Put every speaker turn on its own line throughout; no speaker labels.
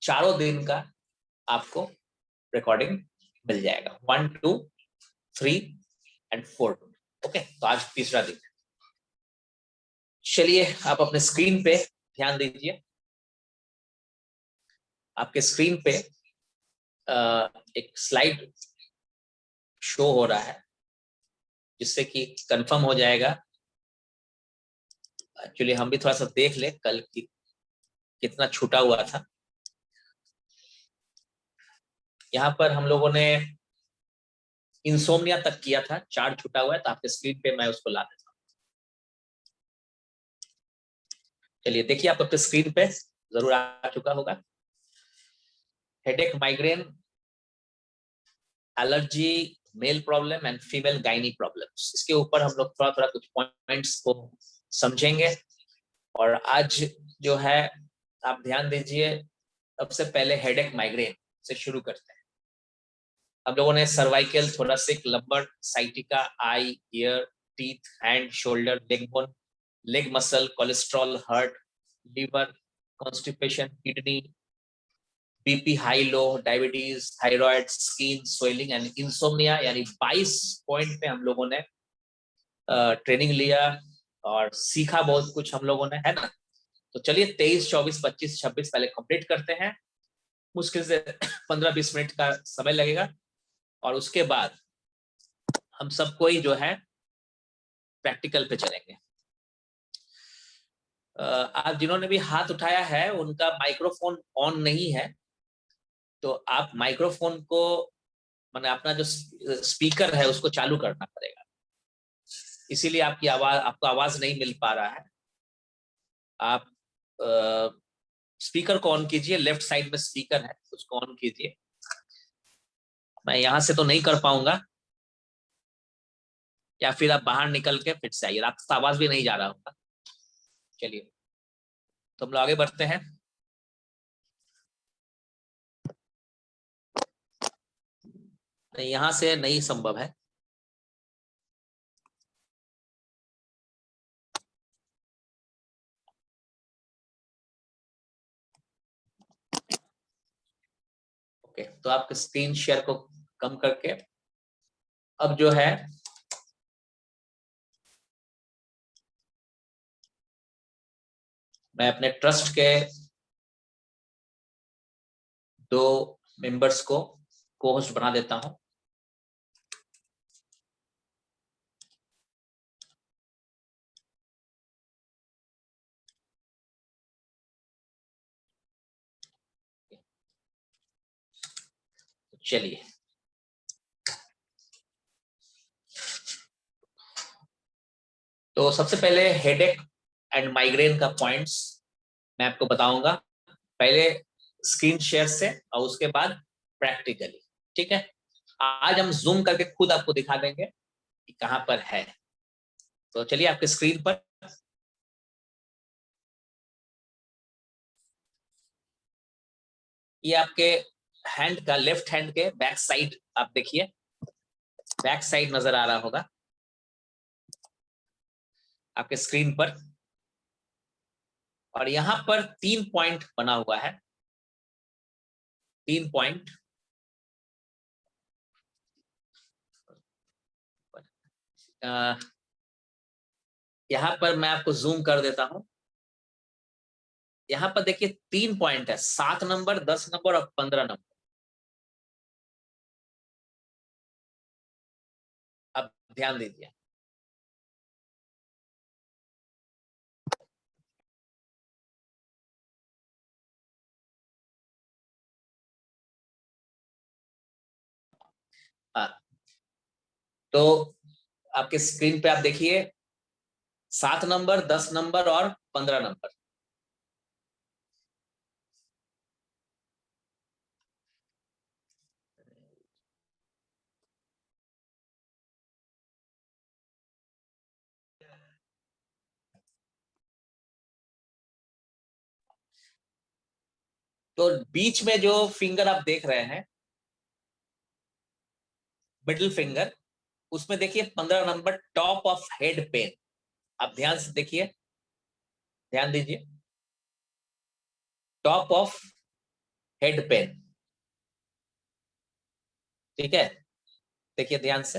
चारों दिन का आपको रिकॉर्डिंग मिल जाएगा, 1, 2, 3 and 4। ओके, तो आज तीसरा दिन। चलिए आप अपने स्क्रीन पे ध्यान दीजिए। आपके स्क्रीन पे एक स्लाइड शो हो रहा है, जिससे कि कंफर्म हो जाएगा। एक्चुअली हम भी थोड़ा सा देख ले कल की कितना छूटा हुआ था। यहाँ पर हम लोगों ने इंसोम्निया तक किया था, 4 छूटा हुआ है, तो आपके स्क्रीन पे मैं उसको ला देता हूँ। चलिए देखिए, आप अपने स्क्रीन पे जरूर आ चुका होगा। Headache, migraine, allergy, male problem and female gynae problems, इसके ऊपर हम लोग थोड़ा थोड़ा कुछ पॉइंट्स को समझेंगे। और आज जो है आप ध्यान दीजिए, सबसे पहले हेडेक माइग्रेन से शुरू करते हैं। हम लोगों ने cervical, thoracic, lumbar, sciatica, eye, ear, teeth, hand, shoulder, leg bone, leg muscle, cholesterol, heart, liver, constipation, kidney, BP high low, diabetes, thyroid, skin swelling and insomnia, यानी 22 पॉइंट पे हम लोगों ने ट्रेनिंग लिया और सीखा बहुत कुछ हम लोगों ने, है ना। तो चलिए 23, 24, 25, 26 पहले कंप्लीट करते हैं। मुश्किल से 15-20 मिनट का समय लगेगा और उसके बाद हम सबको ही जो है प्रैक्टिकल पे चलेंगे। आप जिन्होंने भी हाथ उठाया है उनका माइक्रोफोन ऑन नहीं है, तो आप माइक्रोफोन को, माने अपना जो स्पीकर है उसको चालू करना पड़ेगा, इसीलिए आपको आवाज नहीं मिल पा रहा है। आप स्पीकर को ऑन कीजिए, लेफ्ट साइड में स्पीकर है उसको ऑन कीजिए। मैं यहां से तो नहीं कर पाऊंगा, या फिर आप बाहर निकल के फिर से आइए, आपका आवाज भी नहीं जा रहा होगा। चलिए तो हम लोग आगे बढ़ते हैं। यहां से नहीं संभव है। ओके, तो आपके स्क्रीन शेयर को कम करके अब जो है मैं अपने ट्रस्ट के 2 मेंबर्स को को होस्ट बना देता हूं। चलिए तो सबसे पहले हेडेक एंड माइग्रेन का पॉइंट्स मैं आपको बताऊंगा, पहले स्क्रीन शेयर से और उसके बाद प्रैक्टिकली। ठीक है, आज हम जूम करके खुद आपको दिखा देंगे कि कहां पर है। तो चलिए आपके स्क्रीन पर ये आपके हैंड का, लेफ्ट हैंड के बैक साइड आप देखिए, बैक साइड नजर आ रहा होगा आपके स्क्रीन पर। और यहां पर 3 पॉइंट बना हुआ है, 3 पॉइंट। यहां पर मैं आपको जूम कर देता हूं। यहां पर देखिए 3 पॉइंट है, 7 नंबर, 10 नंबर और 15 नंबर। अब ध्यान दीजिए, तो आपके स्क्रीन पे आप देखिए 7 नंबर, 10 नंबर और 15 नंबर। तो बीच में जो फिंगर आप देख रहे हैं, मिडिल फिंगर, उसमें देखिए 15 number, top of head pen. आप ध्यान से देखिए, ध्यान दीजिए। Top of head pen. ठीक है, देखिए ध्यान से।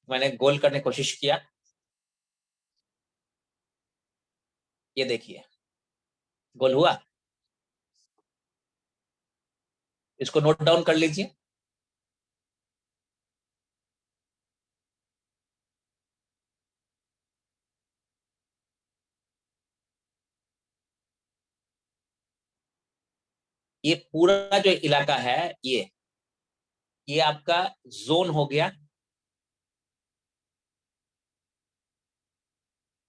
मैंने गोल करने की कोशिश किया, ये देखिए गोल हुआ। इसको नोट डाउन कर लीजिए। ये पूरा जो इलाका है, ये आपका जोन हो गया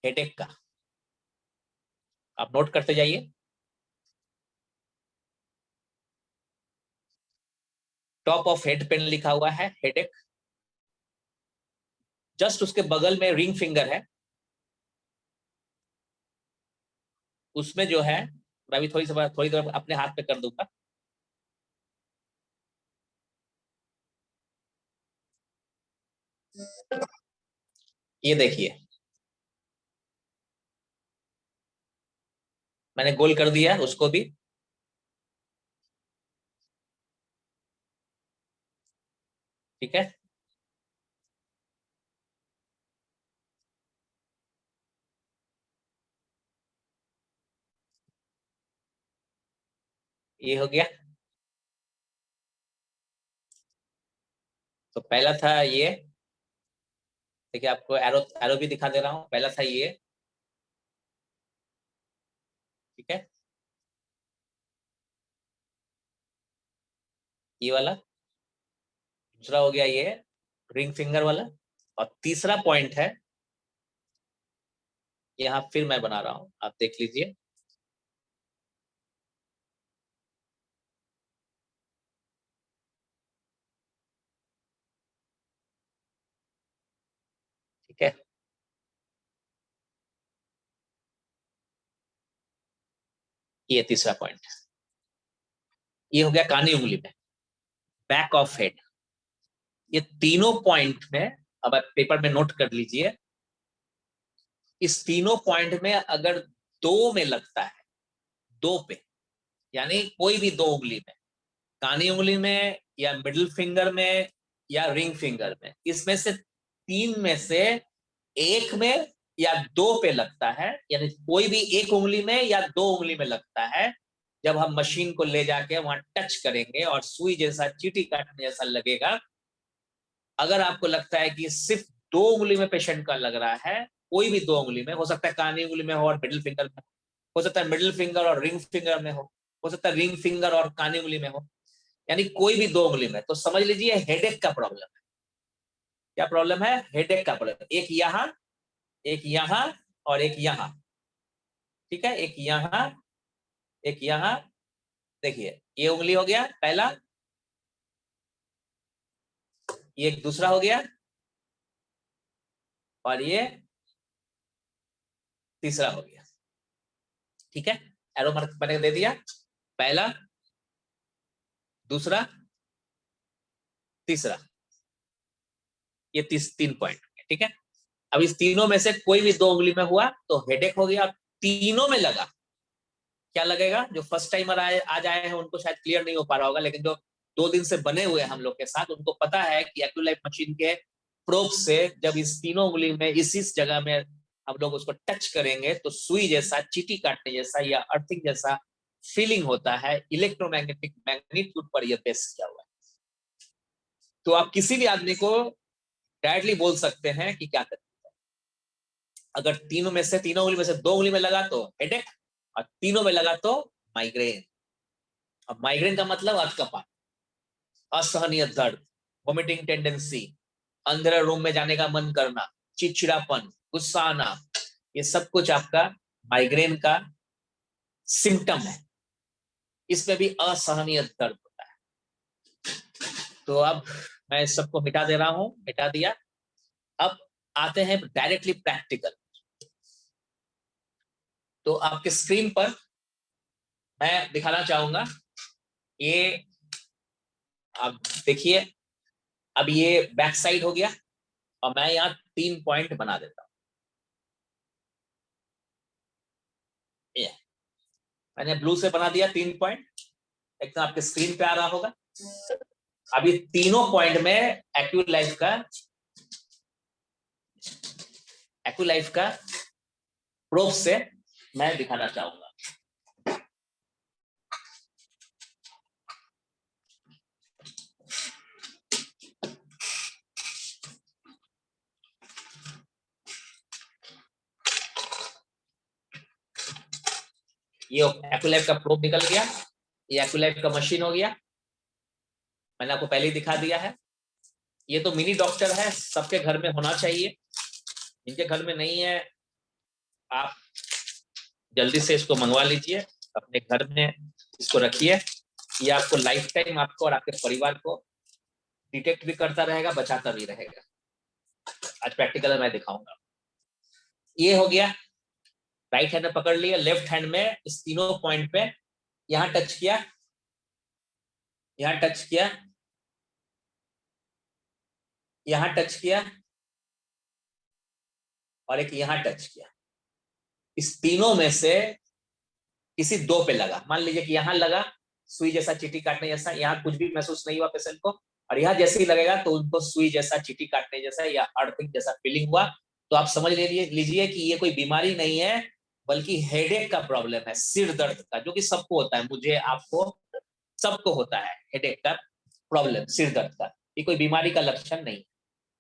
हेडेक का। आप नोट करते जाइए। टॉप ऑफ हेड पेन लिखा हुआ है, हेडेक। जस्ट उसके बगल में रिंग फिंगर है, उसमें जो है, मैं भी थोड़ी देर अपने हाथ पे कर दूंगा। ये देखिए, मैंने गोल कर दिया उसको भी। ठीक है, ये हो गया। तो पहला था ये, देखिए आपको एरो एरो भी दिखा दे रहा हूं। पहला था ये, ठीक है, ये वाला। दूसरा हो गया ये रिंग फिंगर वाला। और तीसरा पॉइंट है, यहाँ फिर मैं बना रहा हूं, आप देख लीजिए। ठीक है, ये तीसरा पॉइंट। ये हो गया कानी उंगली में, बैक ऑफ हेड। ये तीनों पॉइंट में, अब आप पेपर में नोट कर लीजिए, इस तीनों पॉइंट में अगर दो में लगता है, दो पे, यानी कोई भी दो उंगली में, कानी उंगली में या मिडिल फिंगर में या रिंग फिंगर में, इसमें से तीन में से एक में या दो पे लगता है, यानी कोई भी एक उंगली में या दो उंगली में लगता है, जब हम मशीन को ले जाके वहां टच करेंगे और सुई जैसा, चीटी काटने जैसा लगेगा। अगर आपको लगता है कि सिर्फ दो उंगली में पेशेंट का लग रहा है, कोई भी दो उंगली में हो सकता है, कानी उंगली में हो और मिडिल फिंगर में हो सकता है, मिडिल फिंगर और रिंग फिंगर में हो सकता है रिंग फिंगर और कानी उंगली में हो, यानी कोई भी दो उंगली में, तो समझ लीजिए हेडेक का प्रॉब्लम है। क्या प्रॉब्लम है? हेडेक का प्रॉब्लम। एक यहां, एक यहां और एक यहां। ठीक है, एक यहां, एक यहां। देखिए ये उंगली हो गया पहला, ये एक दूसरा हो गया, और ये तीसरा हो गया। ठीक है, एरो मार्क मैंने दे दिया, पहला, दूसरा, तीसरा। ये तीन पॉइंट। ठीक है, अब इस तीनों में से कोई भी दो उंगली में हुआ तो हेडेक हो गया। और तीनों में लगा, क्या लगेगा? जो फर्स्ट टाइमर आज आए हैं उनको शायद क्लियर नहीं हो पा रहा होगा, लेकिन जो 2 दिन से बने हुए हैं हम लोग के साथ, उनको पता है कि एक्यूलाइफ मशीन के प्रोब से जब इस तीनों उंगली में इसी जगह में हम लोग उसको टच करेंगे तो सुई जैसा, चीटी काटने जैसा या अर्थिंग जैसा फीलिंग होता है। इलेक्ट्रोमैग्नेटिक मैग्नीट्यूड पर यह बेस किया हुआ है। तो आप किसी भी आदमी को डायरेक्टली बोल सकते हैं कि क्या करें। अगर तीनों में से, तीनों उंगली में से दो उंगली में लगा तो हेडेक, और तीनों में लगा तो माइग्रेन। अब माइग्रेन का मतलब अधकपा, असहनीय दर्द, वोमिटिंग टेंडेंसी, अंधेरे रूम में जाने का मन करना, चिड़चिड़ापन, गुस्सा आना, ये सब कुछ आपका माइग्रेन का सिम्टम है। इसमें भी असहनीय दर्द होता है। तो अब मैं सबको मिटा दे रहा हूं, मिटा दिया। अब आते हैं डायरेक्टली प्रैक्टिकल। तो आपके स्क्रीन पर मैं दिखाना चाहूंगा, ये अब देखिए, अब ये बैक साइड हो गया और मैं यहाँ 3 पॉइंट बना देता हूँ। ये मैंने ब्लू से बना दिया 3 पॉइंट, एकदम आपके स्क्रीन पे आ रहा होगा। अब ये तीनों पॉइंट में एक्यूलाइफ का प्रोब से मैं दिखाना चाहूंगा। ये एक्यूलाइफ का प्रोब निकल गया, ये एक्यूलाइफ का मशीन हो गया, मैंने आपको पहले ही दिखा दिया है। ये तो मिनी डॉक्टर है, सबके घर में होना चाहिए। इनके घर में नहीं है, आप जल्दी से इसको मंगवा लीजिए, अपने घर में इसको रखिए। ये आपको लाइफ टाइम, आपको और आपके परिवार को डिटेक्ट भी करता रहेगा, बचाता भी रहेगा। आज प्रैक्टिकल मैं दिखाऊंगा। ये हो गया, राइट हैंड में पकड़ लिया, लेफ्ट हैंड में इस तीनों पॉइंट पे यहां टच किया, यहां टच किया, यहां टच किया और एक यहां टच किया। इस तीनों में से किसी 2 पे लगा। मान लीजिए कि यहां लगा, सुई जैसा, चींटी काटने जैसा, यहाँ कुछ भी महसूस नहीं हुआ पेशेंट को, और यहाँ जैसे ही लगेगा तो उनको सुई जैसा, चींटी काटने जैसा या अर्थिंग जैसा फीलिंग हुआ, तो आप समझ लीजिए कि ये कोई बीमारी नहीं है, बल्कि हेडेक का प्रॉब्लम है, सिर दर्द का, जो कि सबको होता है, मुझे, आपको, सबको होता है हेडेक का प्रॉब्लम, सिर दर्द का। ये कोई बीमारी का लक्षण नहीं।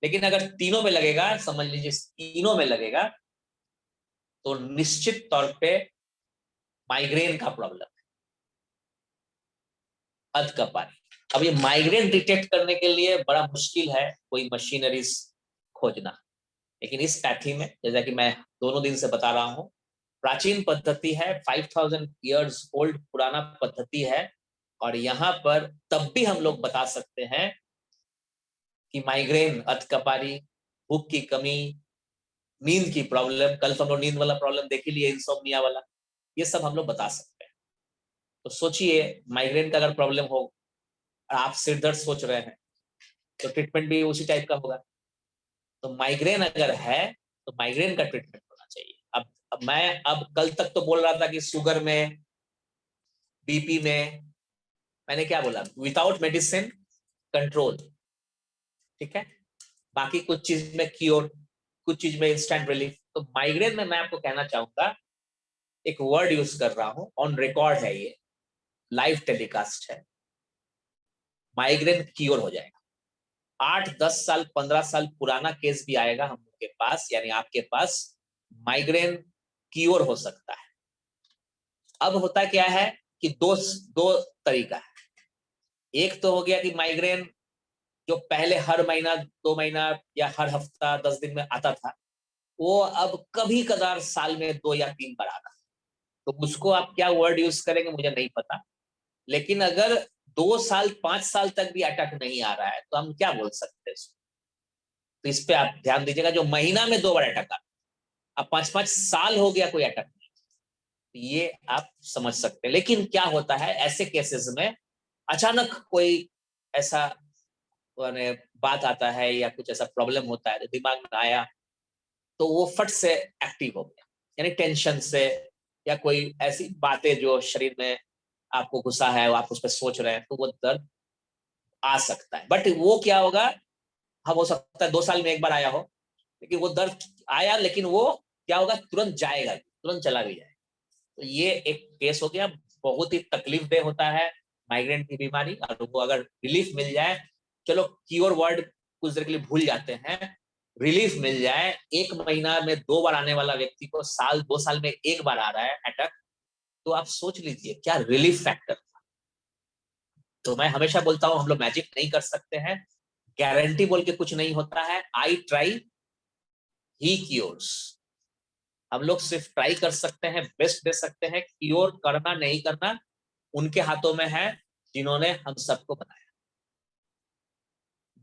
लेकिन अगर तीनों में लगेगा, समझ लीजिए तीनों में लगेगा, तो निश्चित तौर पे माइग्रेन का प्रॉब्लम है, अधकपारी। अब ये माइग्रेन डिटेक्ट करने के लिए बड़ा मुश्किल है कोई मशीनरीज खोजना, लेकिन इस पैथी में, जैसा कि मैं दोनों दिन से बता रहा हूं, प्राचीन पद्धति है, 5000 इयर्स ओल्ड पुराना पद्धति है, और यहाँ पर तब भी हम लोग बता सकते हैं कि माइग्रेन, अधकपारी, भूख की कमी, नींद की प्रॉब्लम, कल तो हम लोग नींद वाला प्रॉब्लम देख ही लिए, इंसोम्निया वाला, ये सब हम लोग बता सकते हैं। तो सोचिए, माइग्रेन का अगर प्रॉब्लम हो और आप सिर दर्द सोच रहे हैं, तो ट्रीटमेंट भी उसी टाइप का होगा। तो माइग्रेन अगर है, तो माइग्रेन का ट्रीटमेंट होना चाहिए। अब मैं, अब कल तक तो बोल रहा था कि शुगर में, बीपी में, मैंने क्या बोला, विदाउट मेडिसिन कंट्रोल, ठीक है, बाकी कुछ चीज में क्योर, कुछ चीज में इंस्टेंट रिलीफ। तो माइग्रेन में मैं आपको कहना चाहूंगा, एक वर्ड यूज कर रहा हूं, ऑन रिकॉर्ड है, ये लाइव टेलीकास्ट है, माइग्रेन क्योर हो जाएगा। 8-10 साल 15 साल पुराना केस भी आएगा हम लोग के पास, यानी आपके पास, माइग्रेन क्योर हो सकता है। अब होता क्या है कि दो दो तरीका है। एक तो हो गया कि माइग्रेन जो पहले हर महीना, 2 महीना या हर हफ्ता 10 दिन में आता था, वो अब कभी कदार साल में 2 या 3 बार आता है। तो उसको आप क्या वर्ड यूज करेंगे मुझे नहीं पता, लेकिन अगर 2 साल 5 साल तक भी अटैक नहीं आ रहा है, तो हम क्या बोल सकते हैं इसको? तो इस पे आप ध्यान दीजिएगा, जो महीना में 2 बार अटैक आता, अब 5-5 साल हो गया कोई अटैक नहीं, तो ये आप समझ सकते हैं। लेकिन क्या होता है ऐसे केसेस में, अचानक कोई ऐसा माने बात आता है या कुछ ऐसा प्रॉब्लम होता है, तो दिमाग में आया, तो वो फट से एक्टिव हो गया, यानी टेंशन से, या कोई ऐसी बातें जो शरीर में आपको गुस्सा है, आप उस पर सोच रहे हैं, तो वो दर्द आ सकता है। बट वो क्या होगा, हम, हो सकता है 2 साल में एक बार आया हो, लेकिन वो दर्द आया, लेकिन वो क्या होगा, तुरंत जाएगा, तुरंत चला भी जाएगा। तो ये एक केस हो गया, बहुत ही तकलीफ दे होता है माइग्रेन की बीमारी, और वो अगर रिलीफ मिल जाए, चलो क्योर वर्ड कुछ देर के लिए भूल जाते हैं, रिलीफ मिल जाए, 1 महीना में 2 बार आने वाला व्यक्ति को 2 साल में 1 बार आ रहा है अटैक, तो आप सोच लीजिए क्या रिलीफ फैक्टर। तो मैं हमेशा बोलता हूं, हम लोग मैजिक नहीं कर सकते हैं, गारंटी बोल के कुछ नहीं होता है, आई ट्राई ही क्योर्स। हम लोग सिर्फ ट्राई कर सकते हैं, बेस्ट दे सकते हैं, क्योर करना नहीं करना उनके हाथों में है, जिन्होंने हम सबको बनाया।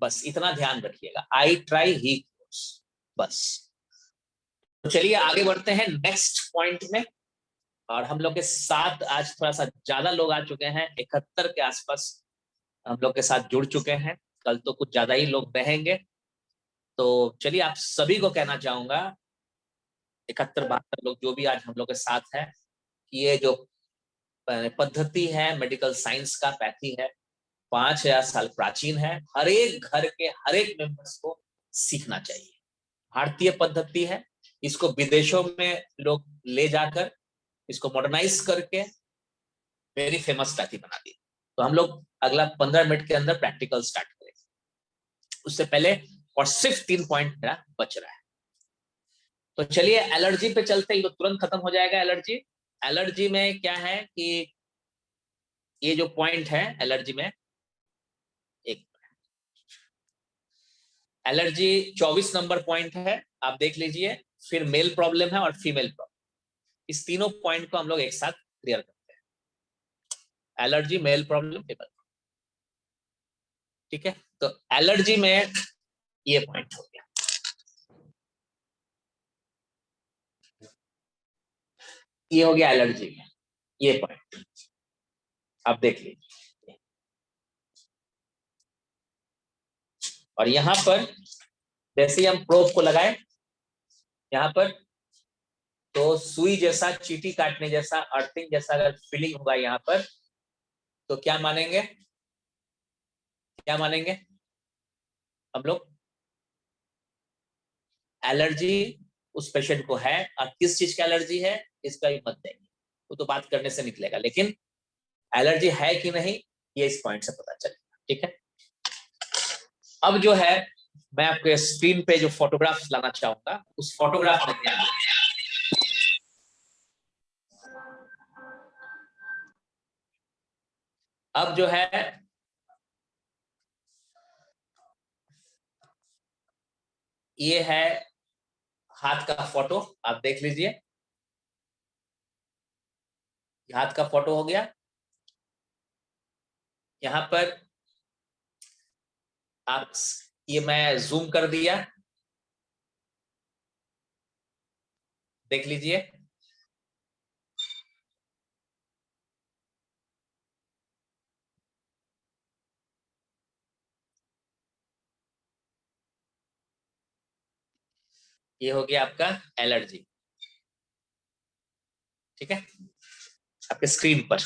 बस इतना ध्यान रखिएगा, आई ट्राई ही क्योर्स, बस। तो चलिए आगे बढ़ते हैं नेक्स्ट पॉइंट में। और हम लोग के साथ आज थोड़ा सा ज्यादा लोग आ चुके हैं, 71 के आसपास हम लोग के साथ जुड़ चुके हैं, कल तो कुछ ज्यादा ही लोग रहेंगे। तो चलिए आप सभी को कहना चाहूंगा, 71-72 लोग जो भी आज हम लोग के साथ हैं, कि ये जो पद्धति है मेडिकल साइंस का, पैथी है, 5000 साल प्राचीन है। हर एक घर के हर एक मेंबर्स को सीखना चाहिए। भारतीय पद्धति है, इसको विदेशों में लोग ले जाकर इसको मॉडर्नाइज करके वेरी फेमस पैथी बना दी। तो हम लोग अगला 15 मिनट के अंदर प्रैक्टिकल स्टार्ट करेंगे। उससे पहले और सिर्फ 3 पॉइंट मेरा बच रहा है। तो चलिए एलर्जी पे चलते हैं, तो तुरंत खत्म हो जाएगा एलर्जी। एलर्जी में क्या है कि ये जो पॉइंट है एलर्जी में, एक एलर्जी 24 नंबर पॉइंट है, आप देख लीजिए। फिर मेल प्रॉब्लम है और फीमेल प्रॉब्लम। इस तीनों पॉइंट को हम लोग एक साथ क्लियर करते हैं। Allergy, male problem, female. ठीक है, तो एलर्जी में ये पॉइंट हो गया। ये हो गया एलर्जी में ये पॉइंट, आप देख लीजिए। और यहां पर जैसे ही हम प्रोब को लगाए यहां पर, तो सुई जैसा, चींटी काटने जैसा, अर्थिंग जैसा अगर फीलिंग होगा यहां पर, तो क्या मानेंगे, क्या मानेंगे हम लोग? एलर्जी उस पेशेंट को है, और किस चीज का एलर्जी है इसका भी मत देंगे, वो तो बात करने से निकलेगा, लेकिन एलर्जी है कि नहीं ये इस पॉइंट से पता चलेगा। ठीक है, अब जो है मैं आपके स्क्रीन पे जो फोटोग्राफ लाना चाहूंगा, उस फोटोग्राफ में ध्यान दें। अब जो है ये है हाथ का फोटो, आप देख लीजिए। हाथ का फोटो हो गया। यहां पर आप, ये मैं जूम कर दिया, देख लीजिए। ये हो गया आपका एलर्जी। ठीक है, आपके स्क्रीन पर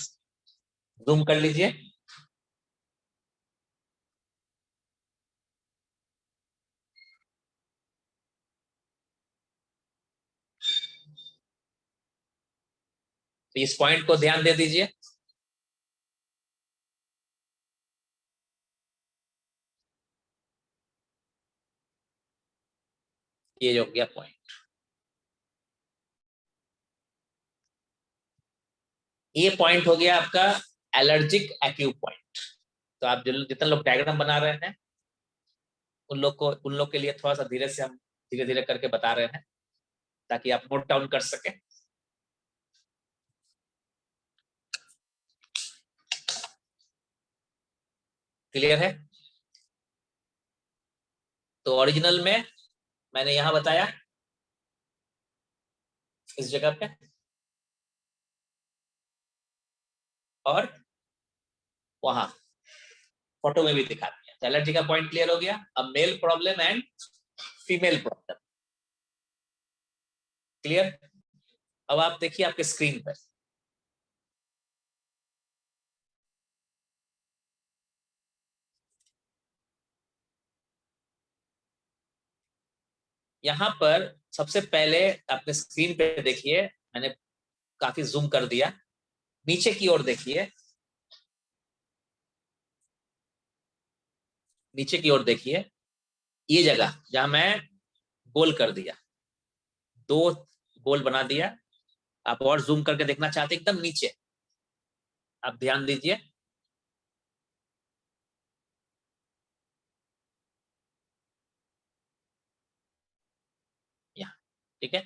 जूम कर लीजिए। तो इस पॉइंट को ध्यान दे दीजिए। ये हो गया पॉइंट। ये पॉइंट हो गया आपका एलर्जिक एक्यू पॉइंट। तो आप जितने लोग डायग्राम बना रहे हैं उन लोग के लिए थोड़ा सा धीरे से हम धीरे धीरे करके बता रहे हैं, ताकि आप नोट डाउन कर सके। क्लियर है? तो ओरिजिनल में मैंने यहां बताया, इस जगह पे, और वहां फोटो में भी दिखा दिया। तो एलर्जी का पॉइंट क्लियर हो गया। अब male problem and female problem clear. अब आप देखिए आपके स्क्रीन पर, यहां पर सबसे पहले अपने स्क्रीन पे देखिए, मैंने काफी जूम कर दिया। नीचे की ओर देखिए, नीचे की ओर देखिए, ये जगह जहां मैं गोल कर दिया, 2 गोल बना दिया। आप और जूम करके देखना चाहते एकदम नीचे, आप ध्यान दीजिए। यहाँ, ठीक है।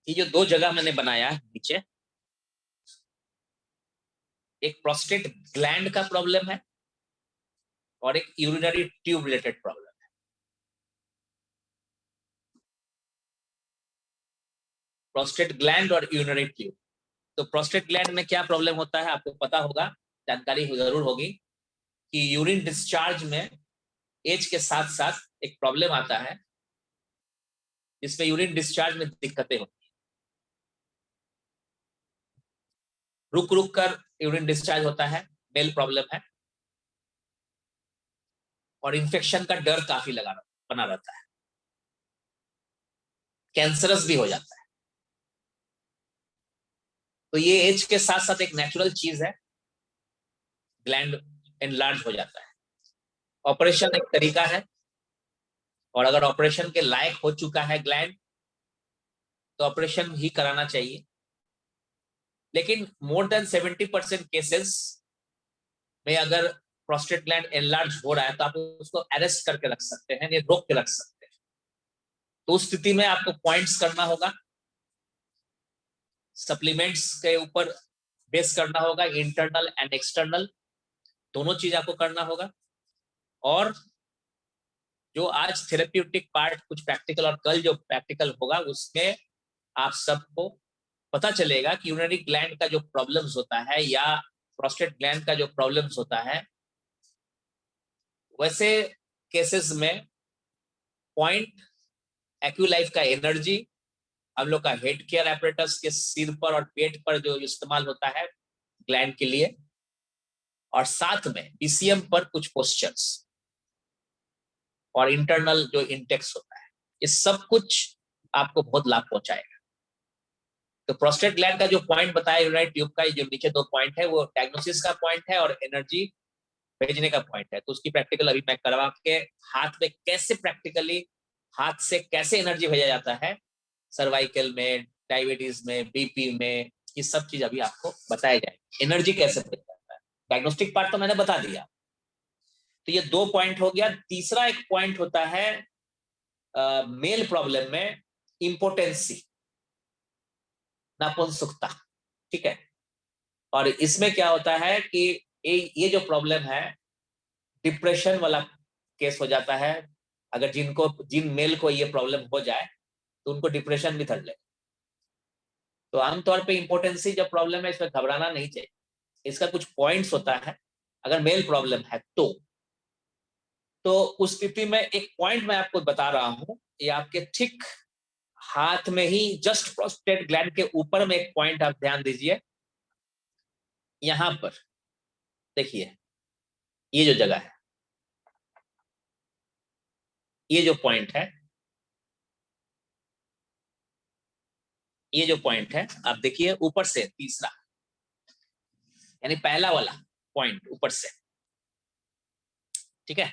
ये जो 2 जगह मैंने बनाया नीचे, एक प्रोस्टेट ग्लैंड का प्रॉब्लम है और एक urinary tube related problem. Prostate gland और यूरिनरी ट्यूब। तो प्रोस्टेट ग्लैंड में क्या प्रॉब्लम होता है आपको पता होगा, जानकारी जरूर होगी कि यूरिन डिस्चार्ज में एज के साथ साथ एक प्रॉब्लम आता है जिसमें यूरिन डिस्चार्ज में दिक्कतें होती है, रुक रुक कर यूरिन डिस्चार्ज होता है, मेल प्रॉब्लम है, और इन्फेक्शन का डर काफी बना रहता है, कैंसरस भी हो जाता है। तो ये एज के साथ साथ एक नेचुरल चीज है, ग्लैंड एनलार्ज हो जाता है। ऑपरेशन एक तरीका है, और अगर ऑपरेशन के लायक हो चुका है ग्लैंड तो ऑपरेशन ही कराना चाहिए। लेकिन मोर देन 70% केसेस में अगर प्रोस्टेट ग्लैंड एनलार्ज हो रहा है तो आप उसको अरेस्ट करके रख सकते हैं, ये रोक के रख सकते हैं। तो उस स्थिति में आपको पॉइंट्स करना होगा, सप्लीमेंट्स के ऊपर बेस करना होगा, इंटरनल एंड एक्सटर्नल दोनों चीज आपको करना होगा। और जो आज थेरेप्यूटिक पार्ट कुछ प्रैक्टिकल और कल जो प्रैक्टिकल होगा उसमें आप सबको पता चलेगा कि यूरिनरी ग्लैंड का जो प्रॉब्लम्स होता है या प्रोस्टेट ग्लैंड का जो प्रॉब्लम्स होता है, वैसे केसेस में पॉइंट एक्यूलाइफ का एनर्जी, हम लोग का हेड केयर एपरेटस के सिर पर और पेट पर जो इस्तेमाल होता है ग्लैंड के लिए, और साथ में पीसीएम पर कुछ पोस्चर्स और इंटरनल जो इंटेक्स होता है, ये सब कुछ आपको बहुत लाभ पहुंचाएगा। तो प्रोस्टेट ग्लैंड का जो पॉइंट बताया यूरिनरी ट्यूब का, जो नीचे 2 पॉइंट है वो डायग्नोसिस का पॉइंट है और एनर्जी भेजने का पॉइंट है। तो उसकी प्रैक्टिकल अभी मैं करवा के हाथ में कैसे प्रैक्टिकली हाथ से कैसे एनर्जी भेजा जाता है सर्वाइकल में, डायबिटीज में, बीपी में, ये सब चीज अभी आपको बताया जाए, एनर्जी कैसे भेजा जाता है। डायग्नोस्टिक पार्ट तो मैंने बता दिया। तो ये 2 पॉइंट हो गया। तीसरा एक पॉइंट होता है मेल प्रॉब्लम में इम्पोर्टेंसी, नापुंसकता, ठीक है। और इसमें क्या होता है कि ये जो प्रॉब्लम है डिप्रेशन वाला केस हो जाता है। अगर जिन मेल को ये प्रॉब्लम हो जाए तो उनको डिप्रेशन भी धर ले। तो आमतौर पे इम्पोर्टेंसी जब प्रॉब्लम है इसमें घबराना नहीं चाहिए, इसका कुछ पॉइंट्स होता है अगर मेल प्रॉब्लम है तो उस स्थिति में एक पॉइंट मैं आपको बता रहा हूं, ये आपके ठीक हाथ में ही जस्ट प्रोस्टेट ग्लैंड के ऊपर में एक पॉइंट आप ध्यान दीजिए, यहां पर देखिए ये जो जगह है, ये जो पॉइंट है, ये जो पॉइंट है आप देखिए ऊपर से तीसरा, यानी पहला वाला पॉइंट ऊपर से, ठीक है।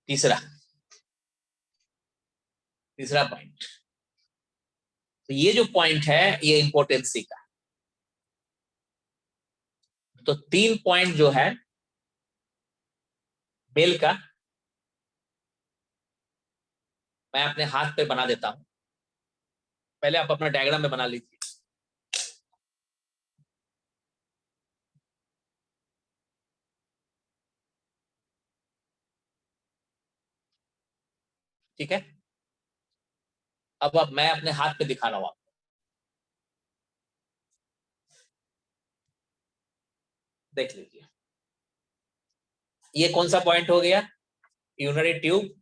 तीसरा पॉइंट, तो ये जो पॉइंट है ये इंपोर्टेंसी का। तो 3 पॉइंट जो है मेल का मैं अपने हाथ पे बना देता हूं, पहले आप अपना डायग्राम में बना लीजिए। ठीक है, अब मैं अपने हाथ पे दिखा रहा हूं, देख लीजिए। ये कौन सा पॉइंट हो गया, यूरिनरी ट्यूब,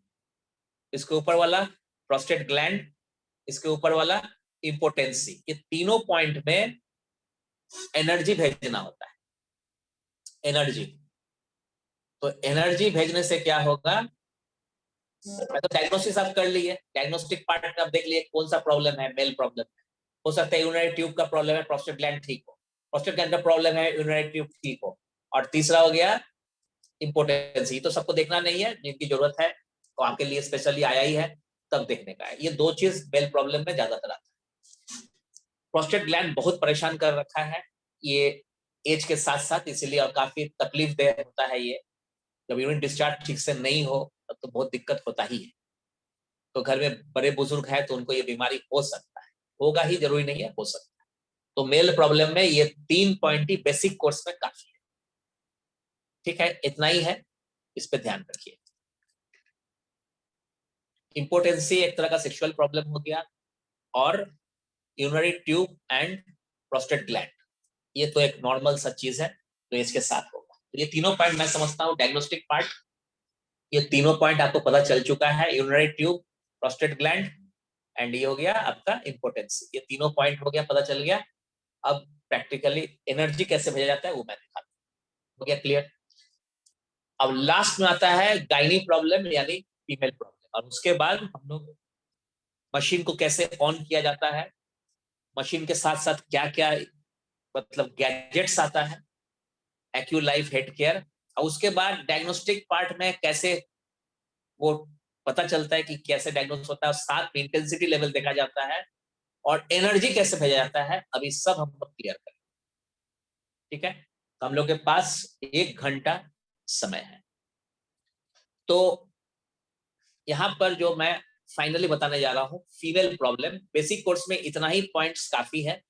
इसके ऊपर वाला प्रोस्टेट ग्लैंड, इसके ऊपर वाला इंपोर्टेंसी। ये तीनों पॉइंट में एनर्जी भेजना होता है, एनर्जी। तो एनर्जी भेजने से क्या होगा, मैं तो डायग्नोसिस आप कर लिए, डायग्नोस्टिक पार्ट आप देख लिए कौन सा प्रॉब्लम है, मेल प्रॉब्लम है, हो सकता है यूरिनरी ट्यूब का प्रॉब्लम है, प्रोस्टेट ग्लैंड ठीक हो, प्रोस्टेट ग्लैंड का प्रॉब्लम है, यूरिनरी ट्यूब ठीक हो। और तीसरा हो गया इंपोर्टेंसी। तो सबको देखना नहीं है, जिनकी जरूरत है तो आपके लिए स्पेशली आया ही है, तब देखने का है। ये 2 चीज मेल प्रॉब्लम में ज्यादातर आता है। प्रोस्टेट ग्लैंड बहुत परेशान कर रखा है ये एज के साथ साथ, इसीलिए और काफी तकलीफ दे होता है ये। जब यूरिन डिस्चार्ज ठीक से नहीं हो तब तो बहुत दिक्कत होता ही है। तो घर में बड़े बुजुर्ग है तो उनको ये बीमारी हो सकता है, होगा ही, जरूरी नहीं है, हो सकता है। तो मेल प्रॉब्लम में ये 3 पॉइंट ही बेसिक कोर्स में काफी है। ठीक है, इतना ही है, इस पे ध्यान रखिए। इम्पोर्टेंसी एक तरह का सेक्सुअल प्रॉब्लम हो गया, और urinary tube and prostate gland, ये तो एक नॉर्मल सा चीज है, तो इसके साथ होगा। तो ये तीनों पॉइंट मैं समझता हूँ डायग्नोस्टिक पार्ट, ये तीनों पॉइंट आपको पता चल चुका है, urinary tube, prostate gland and ये हो गया आपका इम्पोर्टेंसी, ये तीनों पॉइंट हो गया, पता चल गया। अब प्रैक्टिकली एनर्जी कैसे भेजा जाता है वो मैं दिखाता हूँ। हो गया क्लियर? अब लास्ट में आता है गायनी प्रॉब्लम यानी फीमेल प्रॉब्लम, और उसके बाद हम लोग मशीन को कैसे ऑन किया जाता है, मशीन के साथ साथ क्या क्या मतलब गैजेट्स आता है, एक्यू लाइफ हेड केयर, और उसके बाद डायग्नोस्टिक पार्ट में कैसे वो पता चलता है कि कैसे डायग्नोस होता है, साथ में इंटेंसिटी लेवल देखा जाता है, और एनर्जी कैसे भेजा जाता है, अभी सब हम लोग क्लियर करें। ठीक है, तो हम लोग के पास 1 घंटा समय है। तो यहां पर जो मैं फाइनली बताने जा रहा हूं, फीमेल प्रॉब्लम, बेसिक कोर्स में इतना ही पॉइंट्स काफी है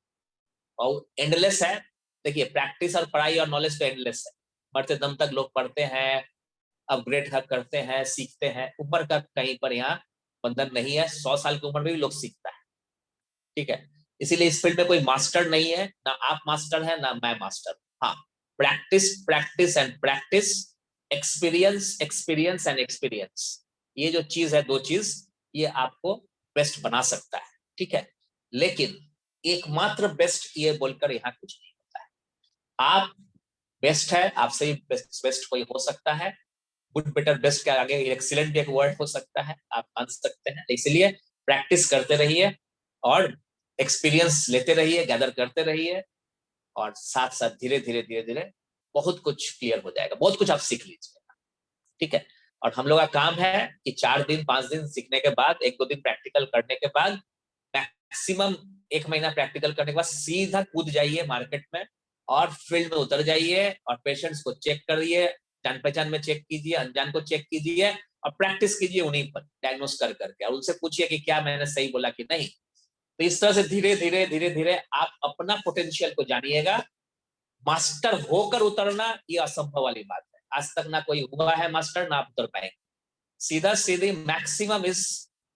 और एंडलेस है। देखिए, प्रैक्टिस और पढ़ाई और नॉलेज तो एंडलेस है, मरते दम तक लोग पढ़ते हैं, अपग्रेड करते हैं, सीखते हैं, उम्र का कहीं पर यहाँ बंधन नहीं है, 100 साल की उम्र में भी लोग सीखता है। ठीक है, इसीलिए इस फील्ड में कोई मास्टर नहीं है, ना आप मास्टर है ना मैं मास्टर। हाँ, practice practice and practice, experience experience and experience, ये जो चीज है, दो चीज, ये आपको बेस्ट बना सकता है। ठीक है, लेकिन एकमात्र बेस्ट ये बोलकर यहाँ कुछ नहीं होता है। आप बेस्ट है, आपसे बेस्ट बेस्ट कोई हो सकता है, गुड बेटर बेस्ट के आगे एक्सीलेंट भी एक वर्ड हो सकता है, आप मान सकते हैं। इसलिए प्रैक्टिस करते रहिए और एक्सपीरियंस लेते रहिए, गैदर करते रहिए, और साथ साथ धीरे धीरे धीरे धीरे बहुत कुछ क्लियर हो जाएगा, बहुत कुछ आप सीख लीजिएगा। ठीक है, और हम लोग का काम है कि 4 दिन 5 दिन सीखने के बाद, 1-2 दिन प्रैक्टिकल करने के बाद, मैक्सिमम 1 महीना प्रैक्टिकल करने के बाद सीधा कूद जाइए मार्केट में और फील्ड में उतर जाइए और पेशेंट्स को चेक करिए, जान पहचान में चेक कीजिए, अनजान को चेक कीजिए, और प्रैक्टिस कीजिए उन्हीं पर डायग्नोस कर करके, और उनसे पूछिए कि क्या मैंने सही बोला कि नहीं। तो इस तरह से धीरे धीरे धीरे धीरे आप अपना पोटेंशियल को जानिएगा। मास्टर होकर उतरना ये असंभव वाली बात है, आज तक ना कोई हुआ है मास्टर, ना आप उतर पाएंगे। सीधा सीधी मैक्सिमम इस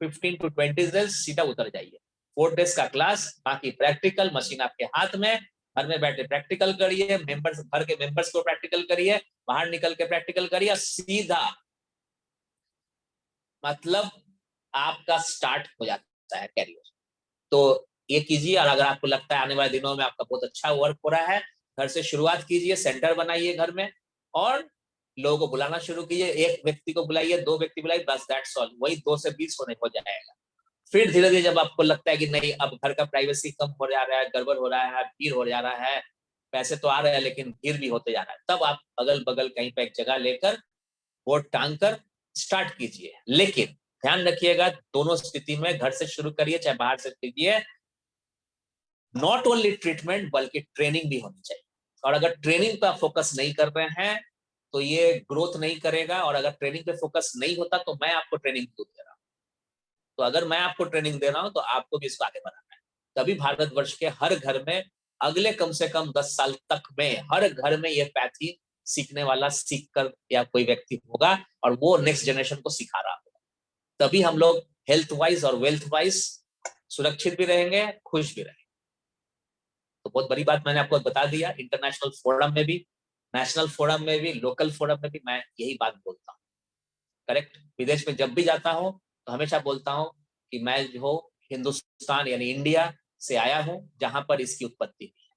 15 to 20 डेज सीधा उतर जाइए। 4 डेज का क्लास, बाकी प्रैक्टिकल, मशीन आपके हाथ में, घर में बैठे प्रैक्टिकल करिए, मेंबर्स, घर के मेंबर्स को प्रैक्टिकल करिए, बाहर निकल के प्रैक्टिकल करिए, सीधा मतलब आपका स्टार्ट हो जाता है कैरियर। तो ये कीजिए, और अगर आपको लगता है आने वाले दिनों में आपका बहुत अच्छा वर्क हो रहा है, घर से शुरुआत कीजिए, सेंटर बनाइए घर में, और लोगों को बुलाना शुरू कीजिए, 1 व्यक्ति को बुलाइए, 2 व्यक्ति बुलाइए, बस दैट्स ऑल, वही 2 से 20 होने हो जाएगा। फिर धीरे धीरे जब आपको लगता है कि नहीं, अब घर का प्राइवेसी कम हो जा रहा है, गड़बड़ हो रहा है, भीड़ हो जा रहा है, पैसे तो आ रहे हैं लेकिन भीड़ भी होते जा रहा है, तब आप अगल बगल कहीं पे एक जगह लेकर बोर्ड टांग कर स्टार्ट कीजिए। लेकिन ध्यान रखिएगा, दोनों स्थिति में घर से शुरू करिए चाहे बाहर से कीजिए, नॉट ओनली ट्रीटमेंट बल्कि ट्रेनिंग भी होनी चाहिए। और अगर ट्रेनिंग पर फोकस नहीं कर रहे हैं तो ये ग्रोथ नहीं करेगा, और अगर ट्रेनिंग पे फोकस नहीं होता तो मैं आपको ट्रेनिंग दे रहा हूँ, तो अगर मैं आपको ट्रेनिंग दे रहा हूँ तो आपको भी इसको आगे बढ़ाना है। तभी भारतवर्ष के हर घर में अगले कम से कम 10 साल तक में हर घर में ये पैथी सीखने वाला सीख कर या कोई व्यक्ति होगा, और वो नेक्स्ट जनरेशन को सिखा रहा होगा। तभी हम लोग हेल्थ वाइज और वेल्थ वाइज सुरक्षित भी रहेंगे, खुश भी रहेंगे। तो बहुत बड़ी बात मैंने आपको बता दिया, इंटरनेशनल फोरम में भी, नेशनल फोरम में भी, लोकल फोरम में भी मैं यही बात बोलता हूँ। करेक्ट, विदेश में जब भी जाता हूँ तो हमेशा बोलता हूँ कि मैं जो हिंदुस्तान यानी इंडिया से आया हूँ जहां पर इसकी उत्पत्ति हुई है,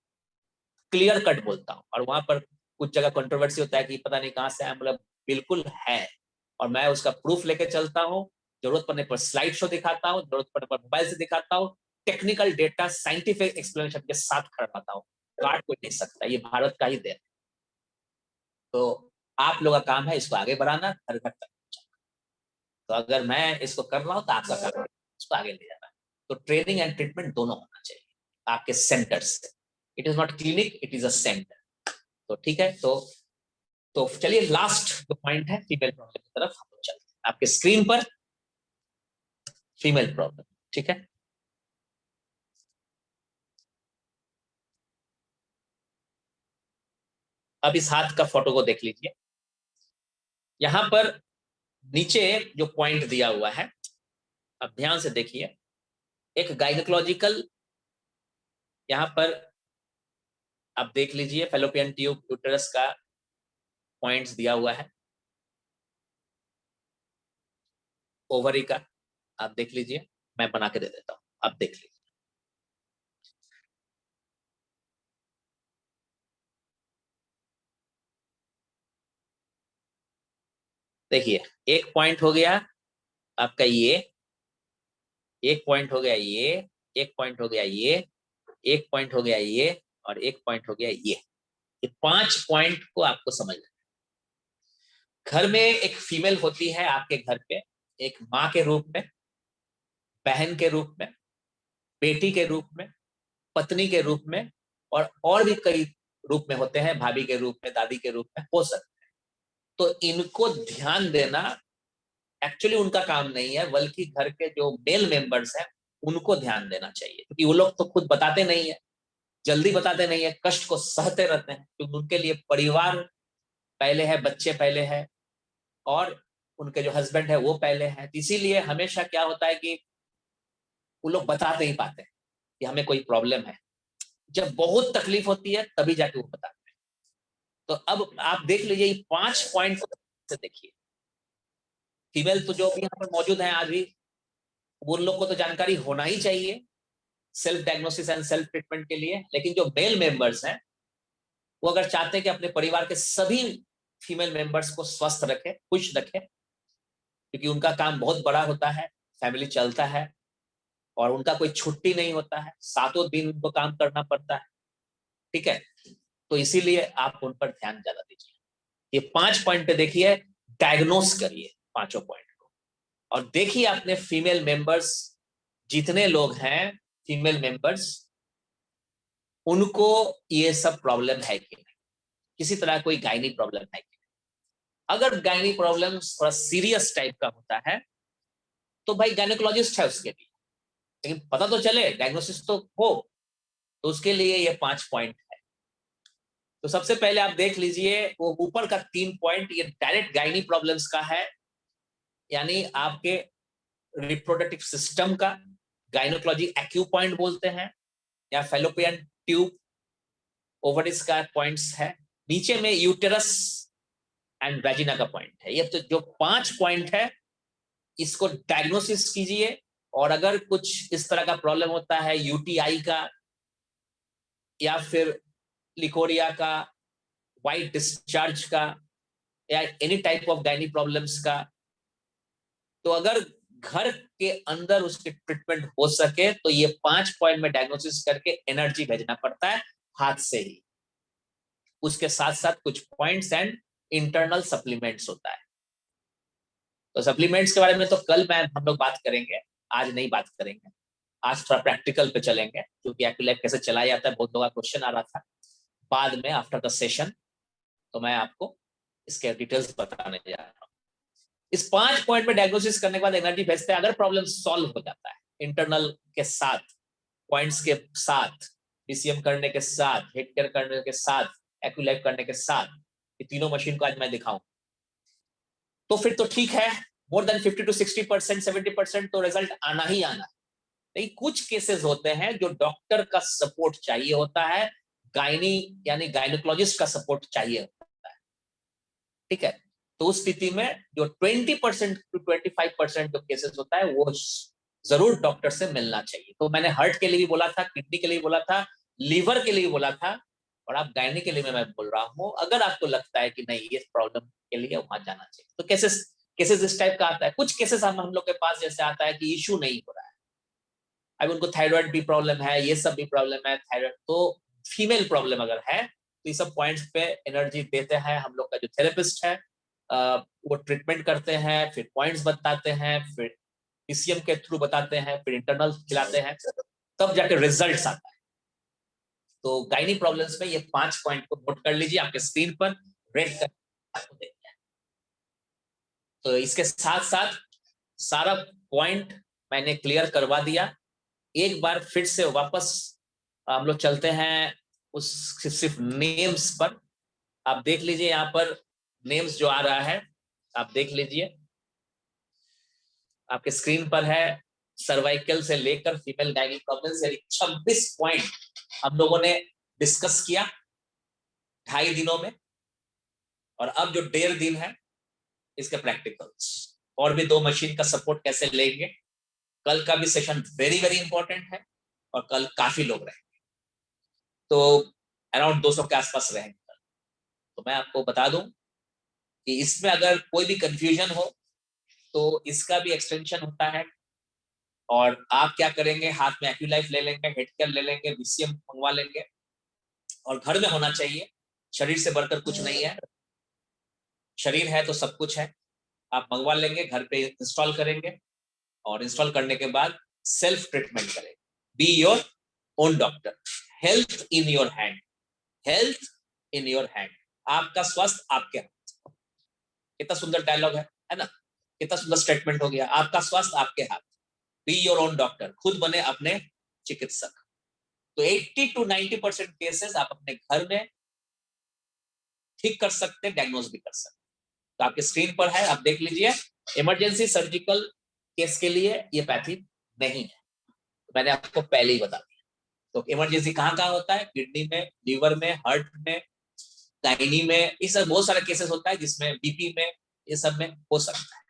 क्लियर कट बोलता हूँ। और वहां पर कुछ जगह कंट्रोवर्सी होता है कि पता नहीं कहां से है, मतलब बिल्कुल है, और मैं उसका प्रूफ लेके चलता हूँ, जरूरत पड़ने पर स्लाइड शो दिखाता हूँ, जरूरत पड़ने पर मोबाइल से दिखाता हूँ, टेक्निकल डेटा साइंटिफिक एक्सप्लेनेशन के साथ करवाता हूँ, काट कोई नहीं सकता, ये भारत का ही देन। तो आप लोगों का काम है इसको आगे बढ़ाना, घर घर तक। तो अगर मैं इसको कर रहा हूँ तो आपका काम है इसको आगे ले जाना। तो ट्रेनिंग एंड ट्रीटमेंट दोनों होना चाहिए आपके सेंटर से। It is not clinic, it is a centre. तो ठीक है, तो चलिए लास्ट जो पॉइंट है फीमेल प्रॉब्लम की तरफ हम लोग चलते हैं। आपके स्क्रीन पर फीमेल प्रॉब्लम, ठीक है। अब इस हाथ का फोटो को देख लीजिए। यहाँ पर नीचे जो पॉइंट दिया हुआ है, अब ध्यान से देखिए, एक गाइनोकोलॉजिकल, यहाँ पर आप देख लीजिए फेलोपियन ट्यूब यूटेरस का पॉइंट्स दिया हुआ है, ओवरी का आप देख लीजिए, मैं बना के दे देता हूं, आप देख लीजिए। देखिए एक पॉइंट हो गया आपका ये, एक पॉइंट हो गया ये, एक पॉइंट हो गया ये, एक पॉइंट हो गया ये, और एक पॉइंट हो गया ये 5 पॉइंट को आपको समझना। घर में एक फीमेल होती है आपके घर पे, एक माँ के रूप में, बहन के रूप में, बेटी के रूप में, पत्नी के रूप में, और भी कई रूप में होते हैं, भाभी के रूप में, दादी के रूप में हो सकते हैं। तो इनको ध्यान देना एक्चुअली उनका काम नहीं है, बल्कि घर के जो मेल मेंबर्स हैं उनको ध्यान देना चाहिए, क्योंकि वो लोग तो खुद बताते नहीं है, जल्दी बताते नहीं है, कष्ट को सहते रहते हैं, क्योंकि उनके लिए परिवार पहले है, बच्चे पहले है, और उनके जो हस्बैंड है वो पहले है। इसीलिए हमेशा क्या होता है कि वो लोग बता नहीं पाते कि हमें कोई प्रॉब्लम है, जब बहुत तकलीफ होती है तभी जाके वो बताते हैं। तो अब आप देख लीजिए ये 5 पॉइंट से देखिए, फीमेल तो जो भी यहाँ पर मौजूद है आज भी, उन लोग को तो जानकारी होना ही चाहिए self diagnosis and self treatment के लिए, लेकिन जो मेल मेंबर्स हैं वो अगर चाहते हैं कि अपने परिवार के सभी फीमेल मेंबर्स को स्वस्थ रखे, खुश रखे, क्योंकि उनका काम बहुत बड़ा होता है, फैमिली चलता है और उनका कोई छुट्टी नहीं होता है, 7 दिन उनको काम करना पड़ता है, ठीक है। तो इसीलिए आप उन पर ध्यान ज्यादा दीजिए। ये 5 पॉइंट पे देखिए, डायग्नोस करिए पांचों पॉइंट को, और देखिए अपने फीमेल मेंबर्स जितने लोग हैं, फीमेल मेंबर्स, उनको ये सब प्रॉब्लम है कि नहीं, किसी तरह कोई गायनी प्रॉब्लम है कि नहीं। अगर गायनी प्रॉब्लम थोड़ा सीरियस टाइप का होता है तो भाई गायनेकोलॉजिस्ट है उसके लिए, लेकिन पता तो चले, डायग्नोसिस तो हो, तो उसके लिए ये 5 पॉइंट है। तो सबसे पहले आप देख लीजिए वो ऊपर का 3 पॉइंट, ये डायरेक्ट गायनी प्रॉब्लम्स का है, यानी आपके रिप्रोडक्टिव सिस्टम का, गायनोकोलॉजी एक्यू पॉइंट बोलते हैं, या फेलोपियन ट्यूब ओवरिस का पॉइंट्स है, नीचे में यूटेरस एंड वेजिना का पॉइंट है। ये तो जो 5 पॉइंट है, इसको डायग्नोसिस कीजिए, और अगर कुछ इस तरह का प्रॉब्लम होता है यूटीआई का, या फिर लिकोरिया का, वाइट डिस्चार्ज का, या any type of gynae problems का, तो अगर घर के अंदर उसके ट्रीटमेंट हो सके तो ये 5 पॉइंट में डायग्नोसिस करके एनर्जी भेजना पड़ता है हाथ से ही। उसके साथ साथ कुछ पॉइंट्स एंड इंटरनल सप्लीमेंट्स होता है। तो सप्लीमेंट्स के बारे में तो कल मैं हम लोग बात करेंगे, आज नहीं बात करेंगे। आज थोड़ा प्रैक्टिकल पे चलेंगे, क्योंकि एक्टिव कैसे चलाया जाता है बहुत लोगों का क्वेश्चन आ रहा था। बाद में आफ्टर द सेशन तो मैं आपको इसके डिटेल्स बताने जा रहा हूँ। इस 5 पॉइंट में डायग्नोसिस करने के बाद एनर्जी भेजते हैं। अगर प्रॉब्लम सॉल्व हो जाता है इंटरनल के साथ, पॉइंट्स के साथ, पीसीएम करने के साथ, हेड केयर करने के साथ, एक्यूलाइफ करने के साथ, ये तीनों मशीन को आज मैं दिखाऊं, तो फिर तो ठीक है, मोर देन 50 to 60%, 70% तो रिजल्ट आना ही आना है। लेकिन कुछ केसेस होते हैं जो डॉक्टर का सपोर्ट चाहिए होता है, गायनी यानी गायनोकोलॉजिस्ट का सपोर्ट चाहिए होता है, ठीक है। तो उस स्थिति में जो 20% to 25% जो केसेस होता है वो जरूर डॉक्टर से मिलना चाहिए। तो मैंने हार्ट के लिए भी बोला था, किडनी के लिए बोला था, लीवर के लिए बोला था, और आप गायनी के लिए मैं बोल रहा हूँ, अगर आपको लगता है कि नहीं ये प्रॉब्लम के लिए वहां जाना चाहिए। तो केसेस केसेस इस टाइप का आता है। कुछ केसेस हम लोग के पास जैसे आता है कि इशू नहीं हो रहा है, अभी उनको थायराइड भी प्रॉब्लम है, ये सब भी प्रॉब्लम है, थायराइड तो फीमेल प्रॉब्लम अगर है तो ये सब पॉइंट्स पे एनर्जी देते हैं हम लोग का जो थेरेपिस्ट है, वो ट्रीटमेंट करते हैं, फिर पॉइंट्स बताते हैं, फिर पीसीएम के थ्रू बताते हैं, फिर इंटरनल खिलाते हैं, तब जाके रिजल्ट्स आता है। तो गायनी प्रॉब्लम्स में ये 5 पॉइंट को नोट कर लीजिए आपके स्क्रीन पर, रेड कर आपको देखना है। तो इसके साथ साथ सारा पॉइंट मैंने क्लियर करवा दिया। एक बार फिर से वापस हम लोग चलते हैं उस सिर्फ नेम्स पर। आप देख लीजिए यहाँ पर नेम्स जो आ रहा है, आप देख लीजिए, आपके स्क्रीन पर है सर्वाइकल से लेकर फीमेल गायनिक प्रॉब्लम से 26 पॉइंट हम लोगों ने डिस्कस किया 2.5 दिनों में। और अब जो 1.5 दिन है इसके प्रैक्टिकल्स, और भी 2 मशीन का सपोर्ट कैसे लेंगे। कल का भी सेशन वेरी वेरी इंपॉर्टेंट है और कल काफी लोग रहेंगे, तो अराउंड 200 के आसपास रहेंगे। तो मैं आपको बता दूं कि इसमें अगर कोई भी कंफ्यूजन हो तो इसका भी एक्सटेंशन होता है। और आप क्या करेंगे, हाथ में एक्यूलाइफ ले लेंगे, हेड केयर ले लेंगे, बीसीएम मंगवा लेंगे, और घर में होना चाहिए। शरीर से बढ़कर कुछ नहीं है, शरीर है तो सब कुछ है। आप मंगवा लेंगे, घर पे इंस्टॉल करेंगे, और इंस्टॉल करने के बाद सेल्फ ट्रीटमेंट करेंगे। Be your own doctor, health in your hand, health in your hand. आपका स्वास्थ्य आपके हाथ। कितना सुंदर डायलॉग है ना, कितना सुंदर स्टेटमेंट हो गया। आपका स्वास्थ्य आपके हाथ, बी योर ओन डॉक्टर, खुद बने अपने चिकित्सक। तो 80 to 90% केसेस आप अपने घर में ठीक कर सकते, डायग्नोज भी कर सकते। तो आपके स्क्रीन पर है, आप देख लीजिए। इमरजेंसी सर्जिकल केस के लिए ये पैथी नहीं है, मैंने आपको पहले ही बता दिया। तो इमरजेंसी कहाँ कहाँ होता है, किडनी में, लीवर में, हार्ट में, गायनी में, ये सब बहुत सारे केसेस होता है जिसमें बीपी में, ये सब में हो सकता है।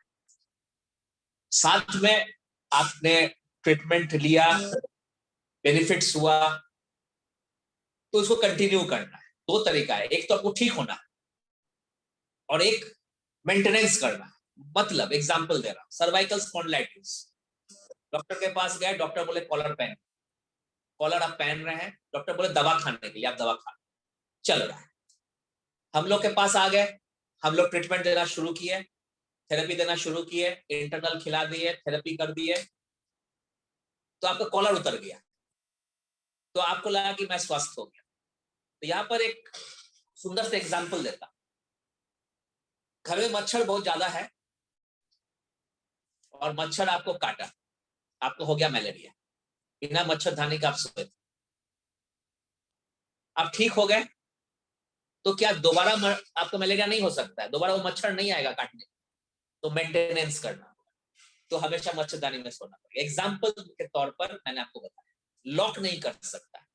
साथ में आपने ट्रीटमेंट लिया, बेनिफिट्स हुआ, तो उसको कंटिन्यू करना है। 2 तरीका है, एक तो आपको ठीक होना है और एक मेंटेनेंस करना है। मतलब एग्जांपल दे रहा हूं, सर्वाइकल स्पॉन्डिलाइटिस, डॉक्टर के पास गए, डॉक्टर बोले कॉलर पहन, कॉलर आप पहन रहे हैं, डॉक्टर बोले दवा खाने के लिए, आप दवा खा, चल रहा है। हम लोग के पास आ गए, हम लोग ट्रीटमेंट देना शुरू किए, थेरेपी देना शुरू किए, इंटरनल खिला दिए, थेरेपी कर दिए, तो आपका कॉलर उतर गया, तो आपको लगा कि मैं स्वस्थ हो गया। तो यहाँ पर एक सुंदर से एग्जाम्पल देता, घर में मच्छर बहुत ज्यादा है और मच्छर आपको काटा, आपको हो गया मलेरिया, बिना मच्छरदानी का आप सोए, आप ठीक हो गए, तो क्या दोबारा आपको मलेरिया नहीं हो सकता है, दोबारा वो मच्छर नहीं आएगा काटने, तो मेंटेनेंस करना, तो हमेशा मच्छरदानी में सोना पड़ेगा। एग्जाम्पल के तौर पर मैंने आपको बताया, लॉक नहीं कर सकता।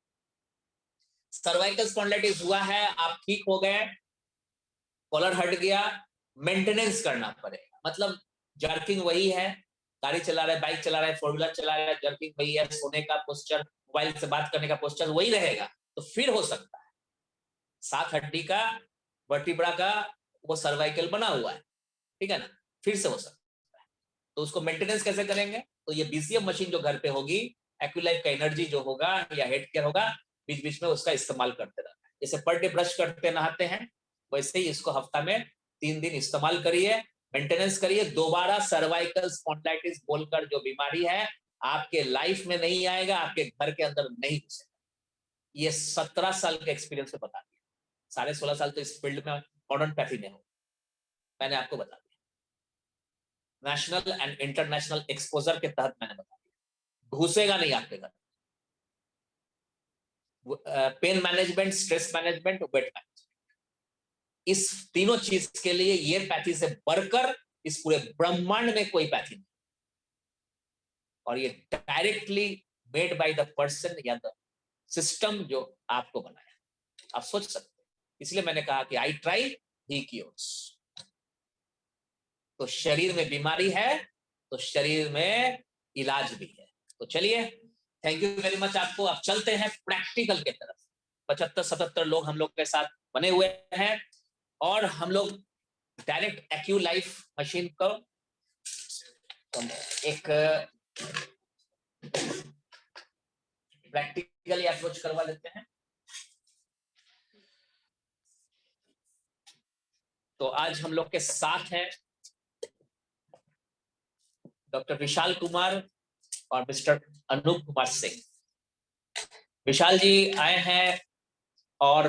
सर्वाइकल स्पॉन्डिलाइटिस हुआ है, आप ठीक हो गए, कॉलर हट गया, मेंटेनेंस करना पड़ेगा। मतलब जर्किंग वही है, गाड़ी चला रहा है, बाइक चला रहा है, 4 व्हीलर चला रहा है, जर्किंग वही है, सोने का पोस्चर, मोबाइल से बात करने का पोस्चर वही रहेगा, तो फिर हो सकता है। 7 हड्डी का, वर्टिब्रा का वो सर्वाइकल बना हुआ है, ठीक है ना, फिर से हो सकता है। तो उसको मेंटेनेंस कैसे करेंगे, तो ये बीसीएम मशीन जो घर पे होगी, एक्यूलाइफ का एनर्जी जो होगा या हेड केयर होगा, बीच बीच में उसका इस्तेमाल करते रहना है। जैसे पर डे ब्रश करते नहाते हैं, वैसे ही इसको हफ्ता में 3 दिन इस्तेमाल करिए, मेंटेनेंस करिए। दोबारा सर्वाइकल स्पॉन्डिलाइटिस बोलकर जो बीमारी है आपके लाइफ में नहीं आएगा, आपके घर के अंदर नहीं घुसेगा। ये 17 साल के एक्सपीरियंस में बता दिया, 16.5 साल तो इस फील्ड में मॉडर्न पैथी में हो, मैंने आपको बता दिया। नेशनल एंड इंटरनेशनल एक्सपोजर के तहत मैंने बता दिया, घुसेगा नहीं आपके घर। Pain management, stress management, weight management, इस तीनों चीज के लिए ये पैथी से बढ़कर इस पूरे ब्रह्मांड में कोई पैथी नहीं। और ये directly made by the person या द सिस्टम जो आपको बनाया, आप सोच सकते हैं। इसलिए मैंने कहा कि आई ट्राई, ही क्योर्स। तो शरीर में बीमारी है तो शरीर में इलाज भी है। तो चलिए, थैंक यू वेरी मच आपको। अब चलते हैं प्रैक्टिकल के तरफ। 75-77 लोग हम लोग के साथ बने हुए हैं और हम लोग डायरेक्ट एक्यू लाइफ मशीन को एक प्रैक्टिकली अप्रोच करवा लेते हैं। तो आज हम लोग के साथ हैं डॉक्टर विशाल कुमार और मिस्टर अनूप कुमार सिंह। विशाल जी आए हैं और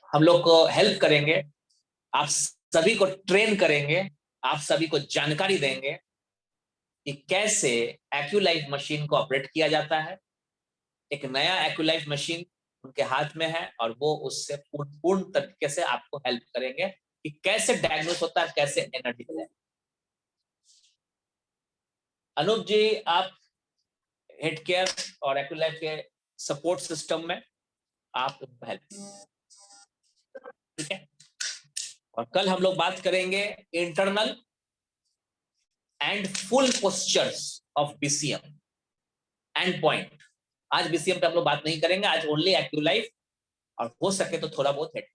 हम लोग को हेल्प करेंगे, आप सभी को ट्रेन करेंगे, आप सभी को जानकारी देंगे कि कैसे एक्यूलाइफ मशीन को ऑपरेट किया जाता है। एक नया एक्यूलाइफ मशीन उनके हाथ में है और वो उससे पूर्ण तरीके से आपको हेल्प करेंगे कि कैसे डायग्नोस होता है, कैसे एनर्जी है। अनूप जी, आप हेड केयर और एक्यूलाइफ के सपोर्ट सिस्टम में आप हेल्प, ठीक है। और कल हम लोग बात करेंगे internal and full postures of BCM and point. आज बीसीएम पे हम लोग बात नहीं करेंगे, आज ओनली एक्यूलाइफ और हो सके तो थोड़ा बहुत हेड।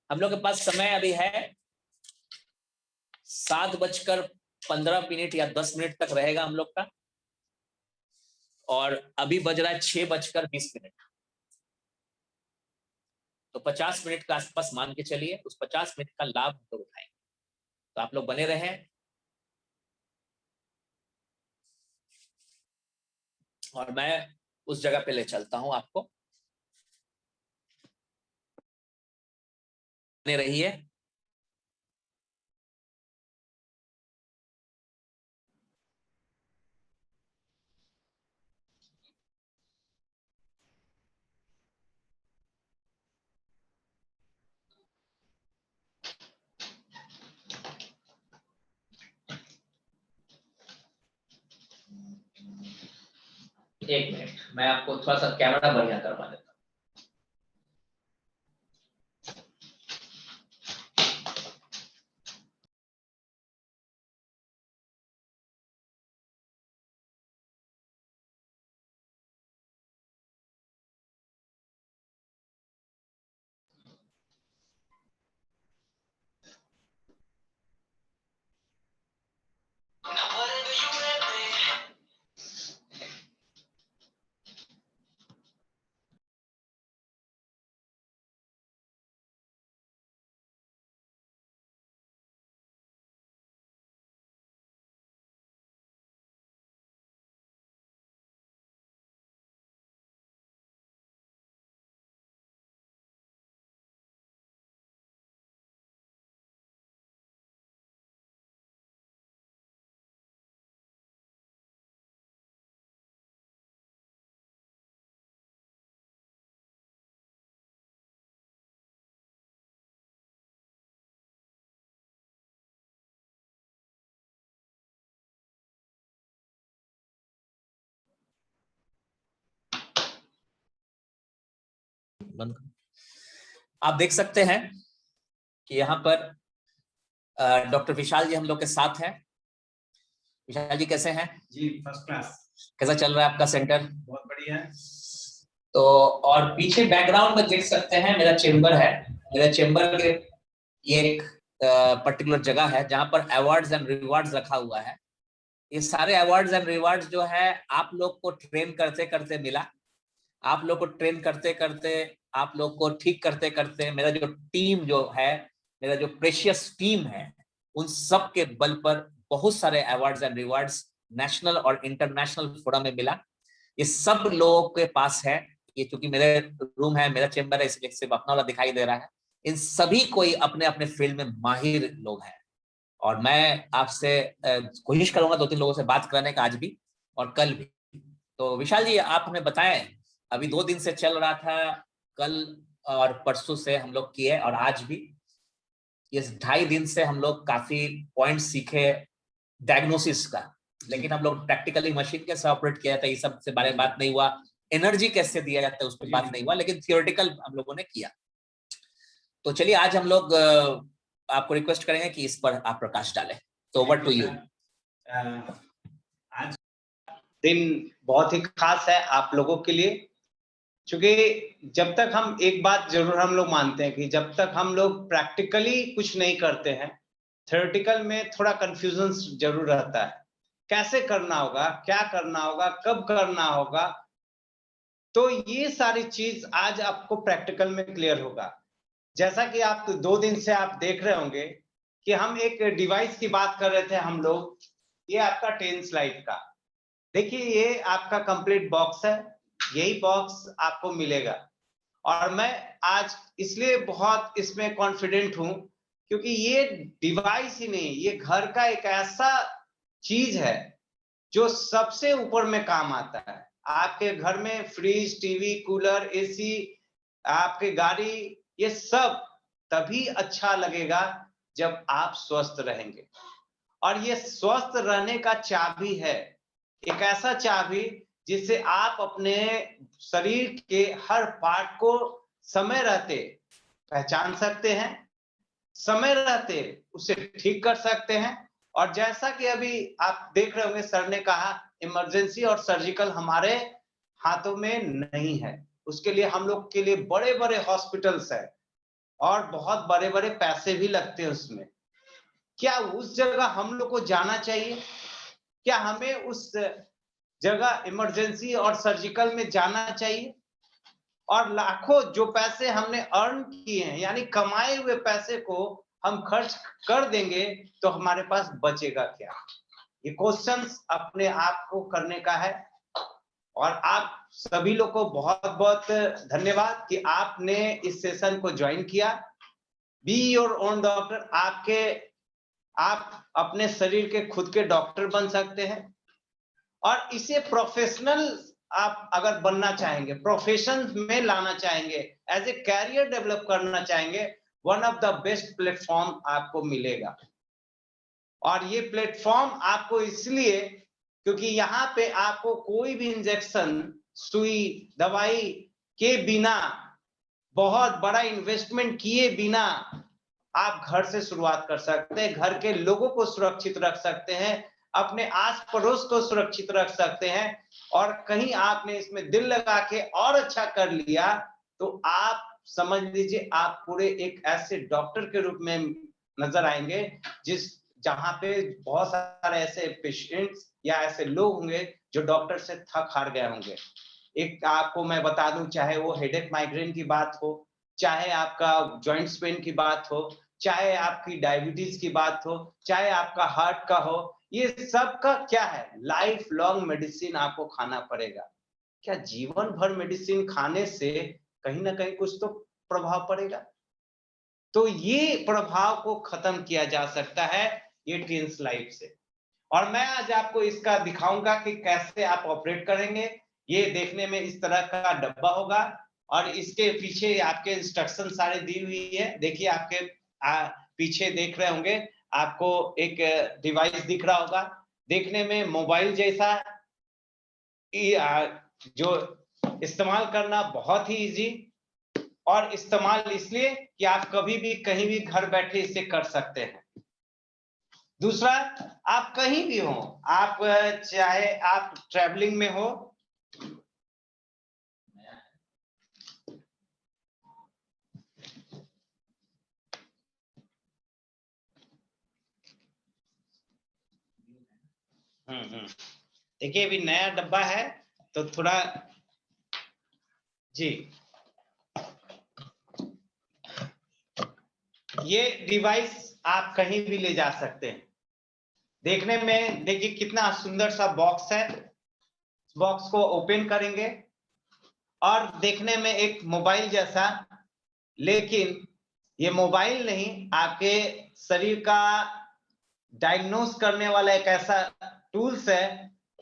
हम लोग के पास समय अभी है 7:15 या 10 तक रहेगा हम लोग का, और अभी बज रहा है 6:20। तो 50 मिनट का आसपास मान के चलिए, उस 50 मिनट का लाभ हम लोग उठाएंगे। तो आप लोग बने रहें, और मैं उस जगह पे ले चलता हूं आपको। बने रहिए। एक मिनट, मैं आपको थोड़ा सा कैमरा बढ़िया करवा देता हूं। आप देख सकते हैं कि यहाँ पर डॉक्टर विशाल जी हम लोग के साथ हैं। विशाल जी कैसे हैं?
जी फर्स्ट क्लास। कैसा
चल रहा है आपका सेंटर?
बहुत बढ़िया है।
तो और पीछे बैकग्राउंड में देख सकते हैं मेरा चेंबर है। मेरा चेंबर के ये एक पर्टिकुलर जगह है जहां पर अवार्ड्स एंड रिवार्ड्स रखा हुआ है। ये सारे अवार्ड्स एंड रिवार्ड्स जो है आप लोग को ट्रेन करते करते मिला। आप लोग को ट्रेन करते करते, आप लोग को ठीक करते करते, मेरा जो टीम जो है, मेरा जो प्रेशियस टीम है, उन सब के बल पर बहुत सारे अवार्ड्स एंड रिवार्ड्स नेशनल और इंटरनेशनल फोरम में मिला। ये सब लोगों के पास है। ये चूंकि मेरे रूम है, मेरा चेंबर है, इसलिए सिर्फ अपना वाला दिखाई दे रहा है। इन सभी कोई अपने अपने फील्ड में माहिर लोग हैं, और मैं आपसे कोशिश करूंगा 2-3 लोगों से बात कराने का आज भी और कल भी। तो विशाल जी, आप हमें बताएं, अभी 2 दिन से चल रहा था, कल और परसों से हम लोग किए और आज भी। इस 2.5 दिन से हम लोग काफी पॉइंट सीखे डायग्नोसिस का, लेकिन हम लोग प्रैक्टिकली मशीन कैसे ऑपरेट किया जाता है, ये सब से बारे में बात नहीं हुआ। एनर्जी कैसे दिया जाता है उस पर बात नहीं हुआ, लेकिन थियोरेटिकल हम लोगों ने किया। तो चलिए आज हम लोग आपको रिक्वेस्ट करेंगे कि इस पर आप प्रकाश डालें। तो ओवर टू यू।
आज दिन बहुत ही खास है आप लोगों के लिए, क्योंकि जब तक हम एक बात जरूर हम लोग मानते हैं कि जब तक हम लोग प्रैक्टिकली कुछ नहीं करते हैं, थ्योरेटिकल में थोड़ा कंफ्यूजन जरूर रहता है। कैसे करना होगा, क्या करना होगा, कब करना होगा, तो ये सारी चीज आज आपको प्रैक्टिकल में क्लियर होगा। जैसा कि आप 2 दिन से आप देख रहे होंगे कि हम एक डिवाइस की बात कर रहे थे हम लोग। ये आपका 10 स्लाइड का, देखिए ये आपका कंप्लीट बॉक्स है, यही बॉक्स आपको मिलेगा। और मैं आज इसलिए बहुत इसमें कॉन्फिडेंट हूं क्योंकि ये डिवाइस ही नहीं, ये घर का एक ऐसा चीज है जो सबसे ऊपर में काम आता है। आपके घर में फ्रिज, टीवी, कूलर, एसी, आपके गाड़ी, ये सब तभी अच्छा लगेगा जब आप स्वस्थ रहेंगे। और ये स्वस्थ रहने का चाबी है, एक ऐसा चाबी जिससे आप अपने शरीर के हर पार्ट को समय रहते पहचान सकते हैं, समय रहते उसे ठीक कर सकते हैं। और जैसा कि अभी आप देख रहे होंगे, सर ने कहा इमरजेंसी और सर्जिकल हमारे हाथों में नहीं है, उसके लिए हम लोग के लिए बड़े-बड़े हॉस्पिटल्स है और बहुत बड़े-बड़े पैसे भी लगते हैं उसमें। क्या उस जगह हम लोग को जाना चाहिए? क्या हमें उस जगह इमरजेंसी और सर्जिकल में जाना चाहिए? और लाखों जो पैसे हमने अर्न किए हैं, यानी कमाए हुए पैसे को हम खर्च कर देंगे तो हमारे पास बचेगा क्या? ये क्वेश्चंस अपने आप को करने का है। और आप सभी लोग को बहुत-बहुत धन्यवाद कि आपने इस सेशन को ज्वाइन किया। बी योर ओन डॉक्टर, आप अपने शरीर के खुद के डॉक्टर बन सकते हैं और इसे प्रोफेशनल आप अगर बनना चाहेंगे, प्रोफेशन में लाना चाहेंगे, एज ए कैरियर डेवलप करना चाहेंगे, one of the best platform आपको मिलेगा। और ये प्लेटफॉर्म आपको इसलिए क्योंकि यहाँ पे आपको कोई भी इंजेक्शन, सुई, दवाई के बिना, बहुत बड़ा इन्वेस्टमेंट किए बिना आप घर से शुरुआत कर सकते हैं, घर के लोगों को सुरक्षित रख सकते हैं, अपने आस पड़ोस को सुरक्षित रख सकते हैं। और कहीं आपने इसमें दिल लगा के और अच्छा कर लिया तो आप समझ लीजिए आप पूरे एक ऐसे डॉक्टर के रूप में नजर आएंगे जहां पे बहुत सारे ऐसे पेशेंट्स या ऐसे लोग होंगे जो डॉक्टर से थक हार गए होंगे। एक आपको मैं बता दूं, चाहे वो हेडेक माइग्रेन की बात हो, चाहे आपका जॉइंट्स पेन की बात हो, चाहे आपकी डायबिटीज की बात हो, चाहे आपका हार्ट का हो, ये सब का क्या है, लाइफ लॉन्ग मेडिसिन आपको खाना पड़ेगा। क्या जीवन भर मेडिसिन खाने से कहीं ना कहीं कुछ तो प्रभाव पड़ेगा? तो ये प्रभाव को खत्म किया जा सकता है ये टेंस लाइफ से। और मैं आज आपको इसका दिखाऊंगा कि कैसे आप ऑपरेट करेंगे। ये देखने में इस तरह का डब्बा होगा और इसके पीछे आपके इंस्ट्रक्शन सारे दी हुई है। देखिए आपके पीछे देख रहे होंगे, आपको एक डिवाइस दिख रहा होगा, देखने में मोबाइल जैसा, जो इस्तेमाल करना बहुत ही इजी और इस्तेमाल इसलिए कि आप कभी भी कहीं भी घर बैठे इसे कर सकते हैं। दूसरा, आप कहीं भी हो, आप चाहे आप ट्रैवलिंग में हो, देखिए अभी नया डब्बा है तो थोड़ा जी, ये डिवाइस आप कहीं भी ले जा सकते हैं। देखने में देखिए कितना सुंदर सा बॉक्स है। बॉक्स को ओपन करेंगे और देखने में एक मोबाइल जैसा, लेकिन ये मोबाइल नहीं, आपके शरीर का डायग्नोस करने वाला एक ऐसा टूल्स है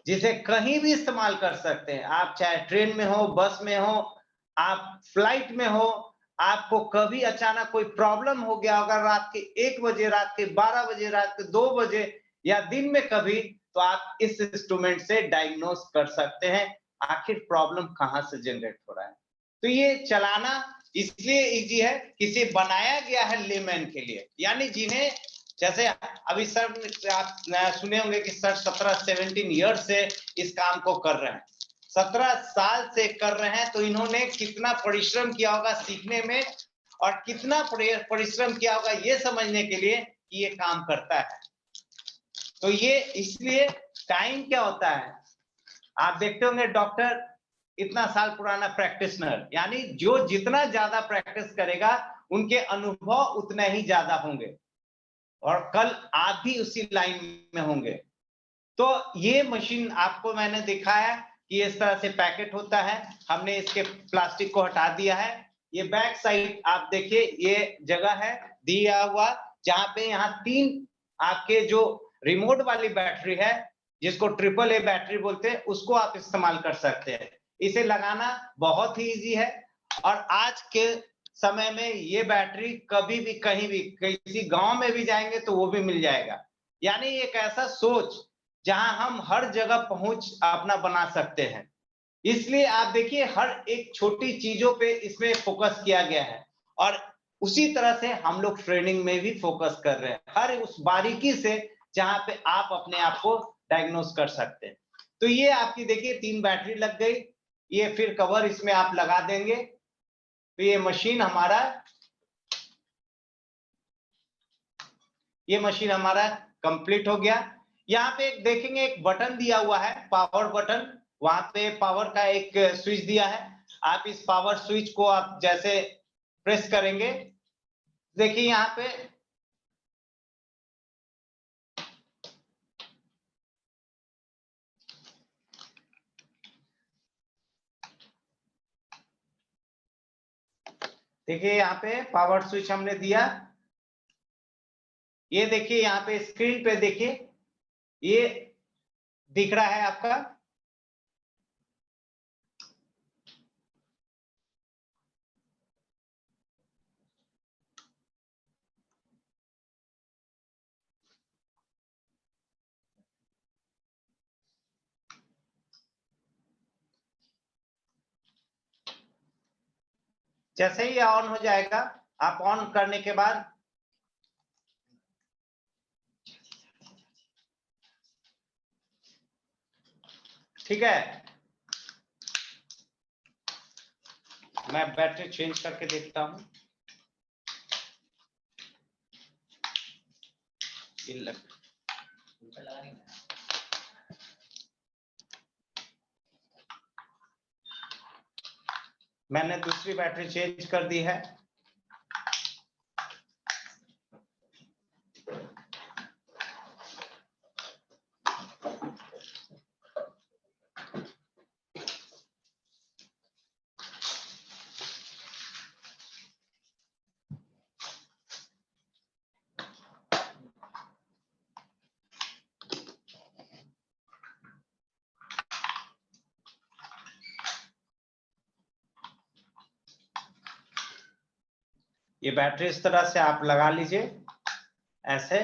जिसे कहीं भी इस्तेमाल कर सकते हैं। आप चाहे ट्रेन में हो, बस में हो, आप फ्लाइट में हो, आपको कभी अचानक कोई प्रॉब्लम हो गया अगर रात के 1 बजे, रात के 12 बजे, रात के 2 बजे या दिन में कभी, तो आप इस इंस्ट्रूमेंट से डायग्नोस कर सकते हैं आखिर प्रॉब्लम कहां से जनरेट हो रहा है। तो ये चलाना इसलिए इजी है कि इसे बनाया गया है लेमैन के लिए, यानी जिन्हें, जैसे अभी सर आप सुने होंगे कि सर 17 ईयर से इस काम को कर रहे हैं, 17 साल से कर रहे हैं, तो इन्होंने कितना परिश्रम किया होगा सीखने में और कितना परिश्रम किया होगा ये समझने के लिए कि ये काम करता है। तो ये इसलिए टाइम क्या होता है, आप देखते होंगे डॉक्टर इतना साल पुराना प्रैक्टिशनर, यानी जो जितना ज्यादा प्रैक्टिस करेगा उनके अनुभव उतने ही ज्यादा होंगे और कल आप भी उसी लाइन में होंगे। तो ये मशीन आपको मैंने दिखाया कि इस तरह से पैकेट होता है, हमने इसके प्लास्टिक को हटा दिया है। ये बैक साइड आप देखिए, ये जगह है दिया हुआ जहां पे यहाँ 3 आपके जो रिमोट वाली बैटरी है, जिसको AAA बैटरी बोलते हैं, उसको आप इस्तेमाल कर सकते हैं। इसे लगाना बहुत ही इजी है और आज के समय में ये बैटरी कभी भी कहीं भी किसी गांव में भी जाएंगे तो वो भी मिल जाएगा। यानी एक ऐसा सोच जहां हम हर जगह पहुंच अपना बना सकते हैं। इसलिए आप देखिए हर एक छोटी चीजों पे इसमें फोकस किया गया है, और उसी तरह से हम लोग ट्रेनिंग में भी फोकस कर रहे हैं, हर उस बारीकी से जहां पे आप अपने आप को डायग्नोस कर सकते हैं। तो ये आपकी देखिए 3 बैटरी लग गई, ये फिर कवर इसमें आप लगा देंगे, तो ये मशीन हमारा कंप्लीट हो गया। यहाँ पे देखेंगे एक बटन दिया हुआ है, पावर बटन, वहां पे पावर का एक स्विच दिया है। आप इस पावर स्विच को आप जैसे प्रेस करेंगे, देखिए यहाँ पे देखिए यहाँ पे पावर स्विच हमने दिया। ये देखिए यहाँ पे स्क्रीन पे देखिए ये दिख रहा है आपका, जैसे ही ऑन हो जाएगा, आप ऑन करने के बाद ठीक है, मैं बैटरी चेंज करके देखता हूं। मैंने दूसरी बैटरी चेंज कर दी है। ये बैटरी इस तरह से आप लगा लीजिए ऐसे,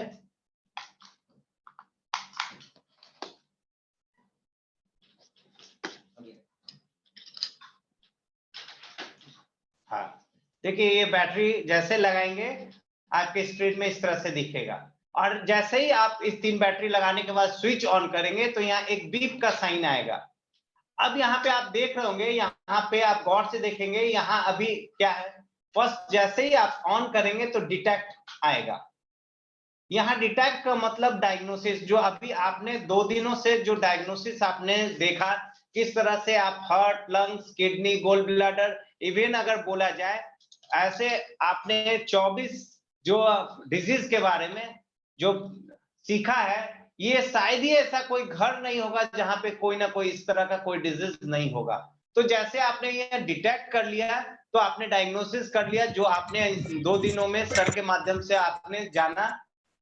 हाँ देखिए ये बैटरी जैसे लगाएंगे आपके स्क्रीन में इस तरह से दिखेगा, और जैसे ही आप इस 3 बैटरी लगाने के बाद स्विच ऑन करेंगे तो यहाँ एक बीप का साइन आएगा। अब यहाँ पे आप देख रहे होंगे, यहाँ पे आप गौर से देखेंगे, यहाँ अभी क्या है, फर्स्ट जैसे ही आप ऑन करेंगे तो डिटेक्ट आएगा। यहाँ डिटेक्ट का मतलब डायग्नोसिस, जो अभी आपने 2 दिनों से जो डायग्नोसिस आपने देखा, किस तरह से आप heart, lungs, kidney, gall bladder, even अगर बोला जाए ऐसे आपने 24 जो डिजीज के बारे में जो सीखा है, ये शायद ही ऐसा कोई घर नहीं होगा जहां पे कोई ना कोई इस तरह का कोई डिजीज नहीं होगा। तो जैसे आपने ये डिटेक्ट कर लिया तो आपने डायग्नोसिस कर लिया, जो आपने 2 दिनों में सर के माध्यम से आपने जाना।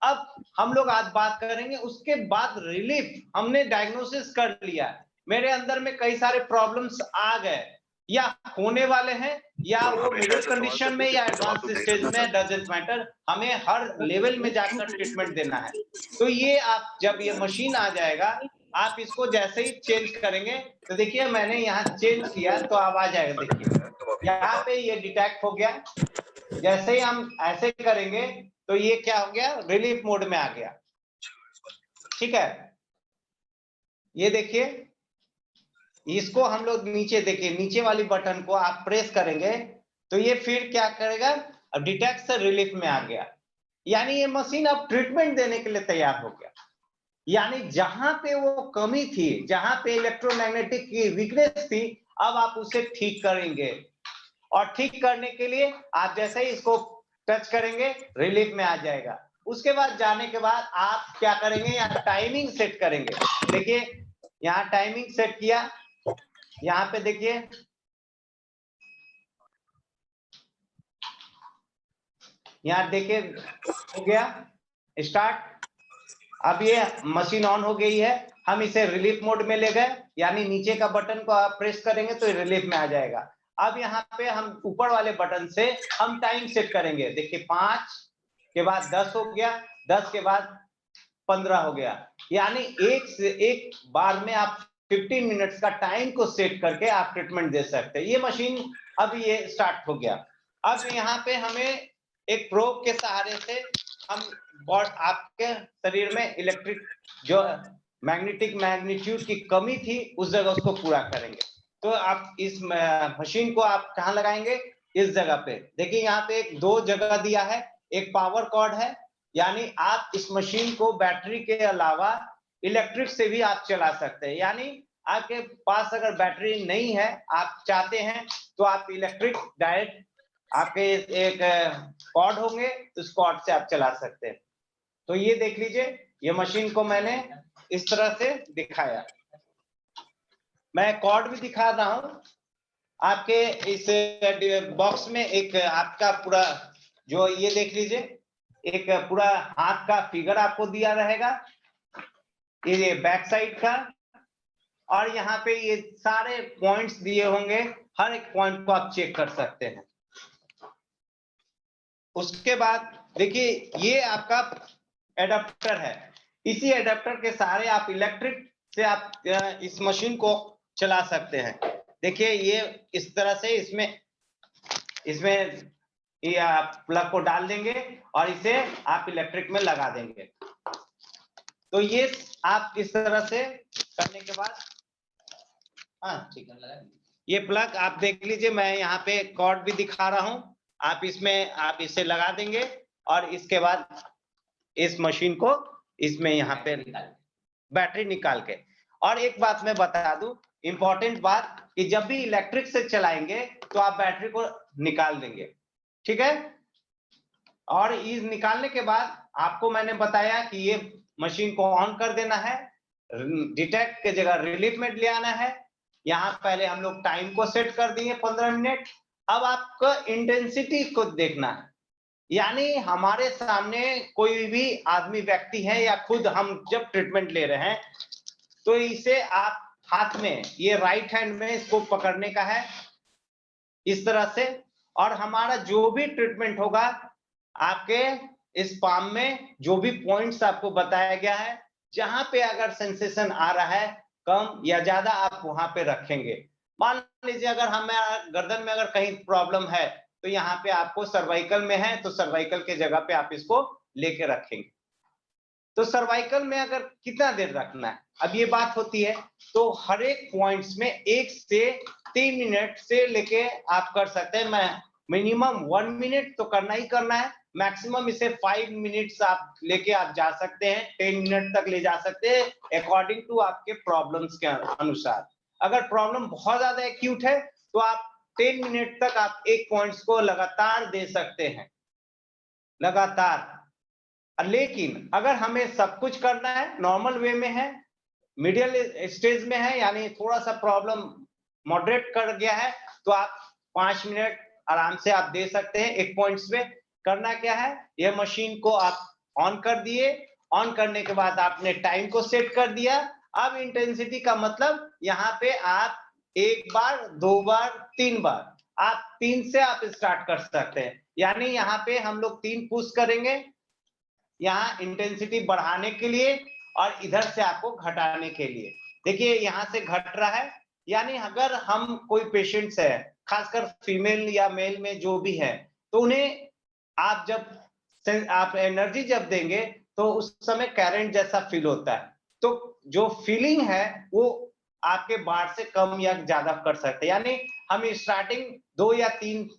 अब हम लोग आज बात करेंगे उसके बाद रिलीफ, हमने डायग्नोसिस कर लिया, मेरे अंदर में कई सारे प्रॉब्लम्स आ गए या होने वाले हैं, या वो मिडिल कंडीशन में या एडवांस स्टेज में, डजंट मैटर, हमें हर लेवल में जाकर ट्रीटमेंट देना है। तो ये आप जब ये मशीन आ जाएगा, आप इसको जैसे ही चेंज करेंगे तो देखिए मैंने यहाँ चेंज किया तो अब आ जाएगा, देखिए यहाँ पे ये डिटेक्ट हो गया। जैसे ही हम ऐसे करेंगे तो ये क्या हो गया, रिलीफ मोड में आ गया। ठीक है, ये देखिए इसको हम लोग नीचे देखिए, नीचे वाली बटन को आप प्रेस करेंगे तो ये फिर क्या करेगा, अब डिटेक्ट से रिलीफ में आ गया, यानी ये मशीन अब ट्रीटमेंट देने के लिए तैयार हो गया। यानी जहां पे वो कमी थी, जहां पे इलेक्ट्रोमैग्नेटिक की वीकनेस थी, अब आप उसे ठीक करेंगे, और ठीक करने के लिए आप जैसे ही इसको टच करेंगे रिलीफ में आ जाएगा। उसके बाद जाने के बाद आप क्या करेंगे, यहाँ टाइमिंग सेट करेंगे। देखिए यहाँ टाइमिंग सेट किया, यहाँ पे देखिए यहाँ देखिए हो गया स्टार्ट। अब ये मशीन ऑन हो गई है, हम इसे रिलीफ मोड में ले गए, यानी नीचे का बटन को आप प्रेस करेंगे तो रिलीफ में आ जाएगा। अब यहाँ पे हम ऊपर वाले बटन से हम टाइम सेट करेंगे, देखिए 5 के बाद 10 हो गया, 10 के बाद 15 हो गया। यानी एक बार में आप 15 मिनट्स का टाइम को सेट करके आप ट्रीटमेंट दे सकते हैं। ये मशीन अब ये स्टार्ट हो गया। अब यहाँ पे हमें एक प्रोब के सहारे से हम आपके शरीर में इलेक्ट्रिक जो मैग्नेटिक मैग्नीट्यूड की कमी थी उस जगह उसको पूरा करेंगे। तो आप इस मशीन को आप कहाँ लगाएंगे? इस जगह पे। देखिए यहाँ पे एक 2 जगह दिया है, एक पावर कॉर्ड है, यानी आप इस मशीन को बैटरी के अलावा इलेक्ट्रिक से भी आप चला सकते हैं। यानी आपके पास अगर बैटरी नहीं है, आप चाहते हैं तो आप इलेक्ट्रिक डायरेक्ट आपके एक कॉर्ड होंगे, उस कॉर्ड से आप चला सकते हैं। तो ये देख लीजिए, ये मशीन को मैंने इस तरह से दिखाया। मैं कॉर्ड भी दिखा रहा हूं आपके इस बॉक्स में। एक आपका पूरा जो ये देख लीजिए, एक पूरा हाथ का फिगर आपको दिया रहेगा, ये बैक साइड का, और यहाँ पे ये सारे पॉइंट्स दिए होंगे, हर एक पॉइंट को आप चेक कर सकते हैं। उसके बाद देखिए ये आपका एडाप्टर है, इसी एडाप्टर के सहारे आप इलेक्ट्रिक से आप इस मशीन को चला सकते हैं। देखिए ये इस तरह से इसमें ये आप प्लग को डाल देंगे और इसे आप इलेक्ट्रिक में लगा देंगे। तो ये आप इस तरह से करने के बाद, हाँ ठीक है, ये प्लग आप देख लीजिए, मैं यहाँ पे कॉर्ड भी दिखा रहा हूँ। आप इसमें आप इसे लगा देंगे और इसके बाद इस मशीन को इसमें यहाँ पे बैटरी निकाल के। और एक बात मैं बता दूं, इंपॉर्टेंट बात, कि जब भी इलेक्ट्रिक से चलाएंगे तो आप बैटरी को निकाल देंगे, ठीक है। और इस निकालने के बाद आपको मैंने बताया कि ये मशीन को ऑन कर देना है, डिटेक्ट के जगह रिलीफ में ले आना है। यहाँ पहले हम लोग टाइम को सेट कर दिए 15 मिनट। अब आपको इंटेंसिटी को देखना है, यानी हमारे सामने कोई भी आदमी व्यक्ति है या खुद हम जब ट्रीटमेंट ले रहे हैं तो इसे आप हाथ में, ये राइट हैंड में इसको पकड़ने का है इस तरह से, और हमारा जो भी ट्रीटमेंट होगा आपके इस पाम में जो भी पॉइंट्स आपको बताया गया है, जहां पे अगर सेंसेशन आ रहा है कम या ज्यादा, आप वहां पे रखेंगे। मान लीजिए अगर हमें गर्दन में अगर कहीं प्रॉब्लम है तो यहाँ पे आपको सर्वाइकल में है तो सर्वाइकल के जगह पे आप इसको लेके रखेंगे। तो सर्वाइकल में अगर कितना देर रखना है, अब ये बात होती है, तो हर एक पॉइंट्स में 1 से 3 मिनट से लेके आप कर सकते हैं। मैं मिनिमम 1 मिनट तो करना ही करना है, मैक्सिमम इसे 5 मिनट्स आप लेके आप जा सकते हैं, 10 मिनट तक ले जा सकते हैं अकॉर्डिंग टू आपके प्रॉब्लम्स के अनुसार। अगर प्रॉब्लम बहुत ज्यादा एक्यूट है तो आप 10 मिनट तक आप एक पॉइंट्स को लगातार दे सकते हैं, लगातार। लेकिन अगर हमें सब कुछ करना है, नॉर्मल वे में है, मिडिल स्टेज में है, यानी थोड़ा सा प्रॉब्लम मॉडरेट कर गया है, तो आप 5 मिनट आराम से आप दे सकते हैं एक पॉइंट्स पे। करना क्या है, यह मशीन को आप ऑन कर दिए, ऑन करने के बाद आपने टाइम को सेट कर दिया। अब इंटेंसिटी का मतलब यहाँ पे आप 1 बार, 2 बार, 3 बार, आप 3 से आप स्टार्ट कर सकते हैं। यानी यहाँ पे हम लोग 3 पुश करेंगे, यहाँ इंटेंसिटी बढ़ाने के लिए और इधर से आपको घटाने के लिए। देखिए यहाँ से घट रहा है, यानी अगर हम कोई पेशेंट्स है, खासकर फीमेल या मेल में जो भी है, तो उन्हें आप जब आप एनर्जी जब देंगे तो उस समय करंट जैसा फील होता है। तो जो फीलिंग है वो आपके बार से कम या ज्यादा कर सकते हैं। यानी हम स्टार्टिंग 2 या 3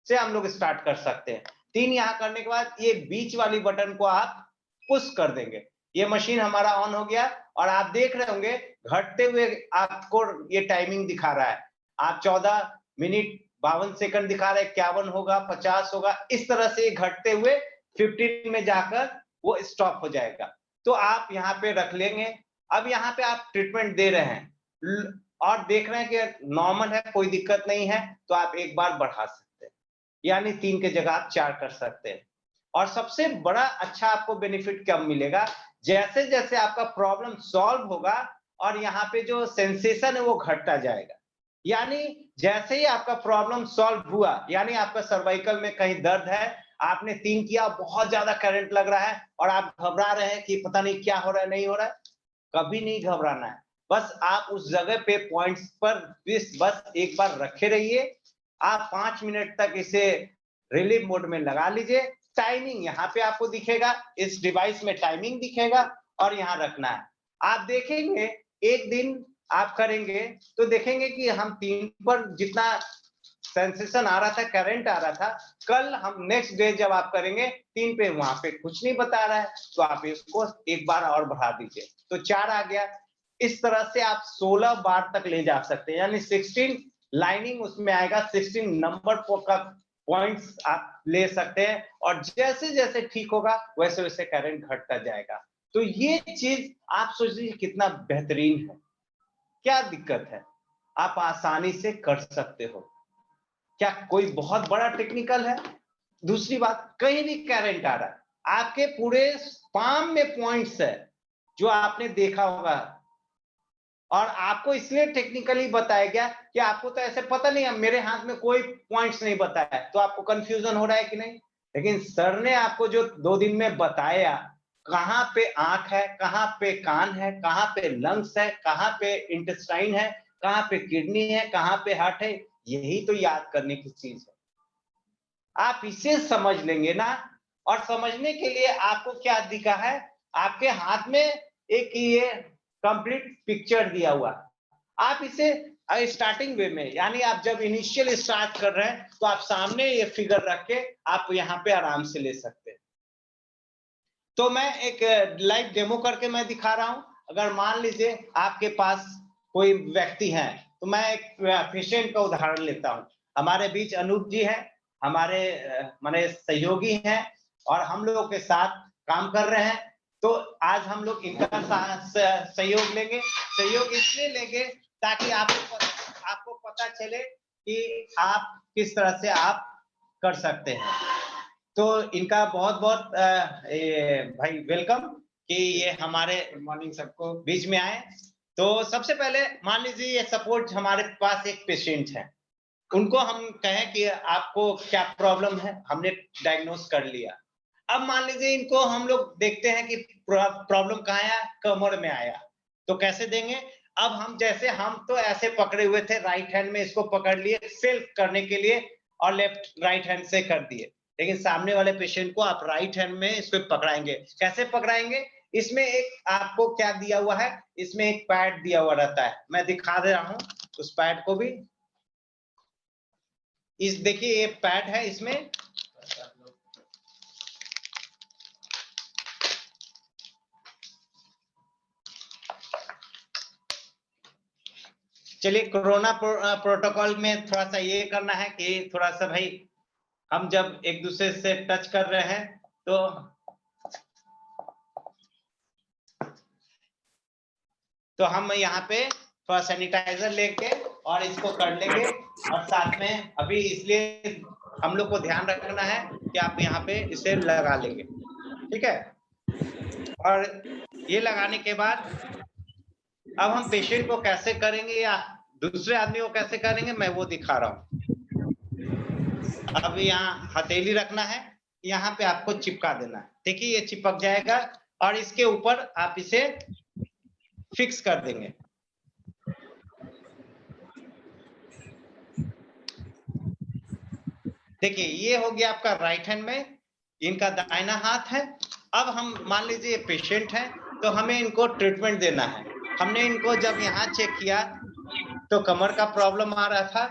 से हम लोग स्टार्ट कर सकते हैं। 3 यहाँ करने के बाद ये बीच वाली बटन को आप पुश कर देंगे, ये मशीन हमारा ऑन हो गया। और आप देख रहे होंगे घटते हुए आपको ये टाइमिंग दिखा रहा है, आप 14 मिनट 52 सेकंड दिखा रहे हैं, 51 होगा, 50 होगा, इस तरह से घटते हुए 15 में जाकर वो स्टॉप हो जाएगा। तो आप यहाँ पे रख लेंगे। अब यहाँ पे आप ट्रीटमेंट दे रहे हैं और देख रहे हैं कि नॉर्मल है, कोई दिक्कत नहीं है, तो आप एक बार बढ़ा सकते हैं, यानी 3 के जगह आप 4 कर सकते हैं। और सबसे बड़ा अच्छा आपको बेनिफिट कब मिलेगा, जैसे जैसे आपका प्रॉब्लम सॉल्व होगा और यहाँ पे जो सेंसेशन है वो घटता जाएगा। यानी जैसे ही आपका प्रॉब्लम सॉल्व हुआ, यानी आपका सर्वाइकल में कहीं दर्द है आपने 3 किया, बहुत ज्यादा करंट लग रहा है और आप घबरा रहे हैं कि पता नहीं क्या हो रहा है, नहीं हो रहा है। कभी नहीं घबराना है, बस आप उस जगह पे पॉइंट्स पर बस एक बार रखे रहिए। आप 5 मिनट तक इसे रिलीफ मोड में लगा लीजिए। टाइमिंग यहाँ पे आपको दिखेगा, इस डिवाइस में टाइमिंग दिखेगा और यहाँ रखना है। आप देखेंगे एक दिन आप करेंगे तो देखेंगे कि हम 3 पर जितना सेंसेशन आ रहा था, करंट आ रहा था, कल हम नेक्स्ट डे जब आप करेंगे 3 पे वहां पे कुछ नहीं बता रहा है, तो आप इसको एक बार और बढ़ा दीजिए तो 4 आ गया। इस तरह से आप 16 बार तक ले जा सकते हैं, यानी 16 लाइनिंग उसमें आएगा, 16 नंबर का पॉइंट्स आप ले सकते हैं और जैसे जैसे ठीक होगा वैसे वैसे करंट घटता जाएगा। तो ये चीज आप सोच लीजिए कितना बेहतरीन है। क्या दिक्कत है, आप आसानी से कर सकते हो। क्या कोई बहुत बड़ा टेक्निकल है? दूसरी बात, कहीं भी करंट आ रहा है, आपके पूरे पाम में पॉइंट्स है जो आपने देखा होगा और आपको इसलिए टेक्निकली बताया गया कि आपको तो ऐसे पता नहीं है, मेरे हाथ में कोई पॉइंट्स नहीं बताया है, तो आपको कंफ्यूजन हो रहा है कि नहीं। लेकिन सर ने आपको जो 2 दिन में बताया, कहां पे आंख है, कहां पे कान है, कहां पे लंग्स है, कहां पे इंटेस्टाइन है, कहां पे किडनी है, कहां पे हार्ट है, यही तो याद करने की चीज है। आप इसे समझ लेंगे ना, और समझने के लिए आपको क्या दिखा है, आपके हाथ में एक ये कंप्लीट पिक्चर दिया हुआ। आप इसे स्टार्टिंग वे में, यानी आप जब इनिशियल स्टार्ट कर रहे हैं तो आप सामने ये फिगर रख के आप यहाँ पे आराम से ले सकते हैं। तो मैं एक लाइव डेमो करके मैं दिखा रहा हूं। अगर मान लीजिए आपके पास कोई व्यक्ति है, तो मैं एक पेशेंट का उदाहरण लेता हूं। हमारे बीच अनूप जी हैं, हमारे माने सहयोगी हैं और हम लोगों के साथ काम कर रहे हैं। तो आज हम लोग इनका सहयोग लेंगे। सहयोग इसलिए लेंगे ताकि आपको पता चले कि आप किस तरह से आप कर सकते हैं। तो इनका बहुत बहुत भाई वेलकम कि ये हमारे मॉर्निंग सबको बीच में आए। तो सबसे पहले मान लीजिए ये सपोर्ट हमारे पास एक पेशेंट है, उनको हम कहें कि आपको क्या प्रॉब्लम है, हमने डायग्नोस कर लिया। अब मान लीजिए इनको हम लोग देखते हैं कि प्रॉब्लम कहाँ आया, कमर में आया, तो कैसे देंगे। अब हम जैसे हम तो ऐसे पकड़े हुए थे, राइट हैंड में इसको पकड़ लिए सेल्फ करने के लिए और लेफ्ट राइट हैंड से कर दिए। लेकिन सामने वाले पेशेंट को आप राइट हैंड में इसको पकड़ाएंगे। कैसे पकड़ाएंगे, इसमें एक आपको क्या दिया हुआ है, इसमें एक पैड दिया हुआ रहता है, मैं दिखा दे रहा हूं उस पैड को भी। इस देखिए ये पैड है, इसमें चलिए कोरोना प्रोटोकॉल में थोड़ा सा ये करना है कि थोड़ा सा भाई हम जब एक दूसरे से टच कर रहे हैं तो हम यहाँ पे थोड़ा सैनिटाइजर लेके और इसको कर लेंगे। और साथ में अभी इसलिए हम लोग को ध्यान रखना है कि आप यहाँ पे इसे लगा लेंगे, ठीक है। और ये लगाने के बाद अब हम पेशेंट को कैसे करेंगे या दूसरे आदमी को कैसे करेंगे मैं वो दिखा रहा हूँ। अब यहाँ हथेली रखना है, यहाँ पे आपको चिपका देना है। देखिए ये चिपक जाएगा और इसके ऊपर आप इसे फिक्स कर देंगे। देखिए ये हो गया आपका राइट हैंड में, इनका दाहिना हाथ है। अब हम मान लीजिए पेशेंट है तो हमें इनको ट्रीटमेंट देना है। हमने इनको जब यहाँ चेक किया तो कमर का प्रॉब्लम आ रहा था,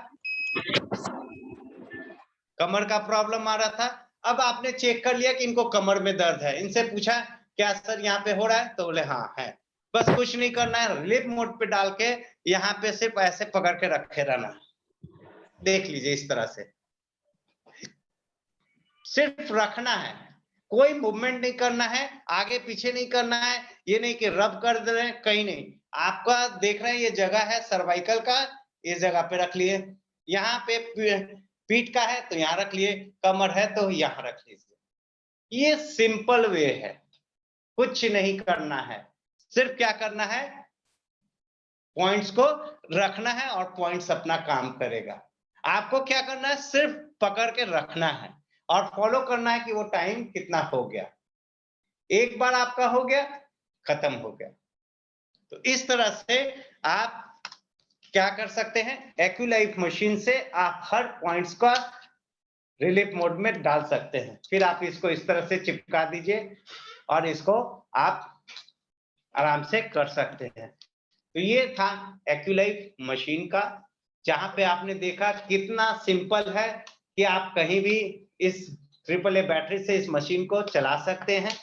कमर का प्रॉब्लम आ रहा था। अब आपने चेक कर लिया कि इनको कमर में दर्द है, इनसे पूछा क्या सर यहाँ पे हो रहा है, तो बोले हाँ है। बस कुछ नहीं करना है, रिलीफ मोड पे डाल के यहाँ पे सिर्फ ऐसे पकड़ के रखे रहना। देख लीजिए इस तरह से सिर्फ रखना है, कोई मूवमेंट नहीं करना है, आगे पीछे नहीं करना है। ये नहीं कि रब कर दे रहे हैं, कहीं नहीं। आपका देख रहे हैं ये जगह है सर्वाइकल का, इस जगह पे रख लिए। यहाँ पे पीठ का है तो यहाँ रख लिए, कमर है तो यहाँ रख लीजिए। ये सिंपल वे है, कुछ नहीं करना है। सिर्फ क्या करना है, पॉइंट्स को रखना है और पॉइंट्स अपना काम करेगा। आपको क्या करना है, सिर्फ पकड़ के रखना है और फॉलो करना है कि वो टाइम कितना हो गया। एक बार आपका हो गया, खत्म हो गया। तो इस तरह से आप क्या कर सकते हैं, एक्यूलाइफ मशीन से आप हर पॉइंट्स का रिलीफ मोड में डाल सकते हैं। फिर आप इसको इस तरह से चिपका दीजिए और इसको आप आराम से कर सकते हैं। तो ये था एक्यूलाइफ मशीन का, जहां पे आपने देखा कितना सिंपल है कि आप कहीं भी इस AAA बैटरी से इस मशीन को चला सकते हैं।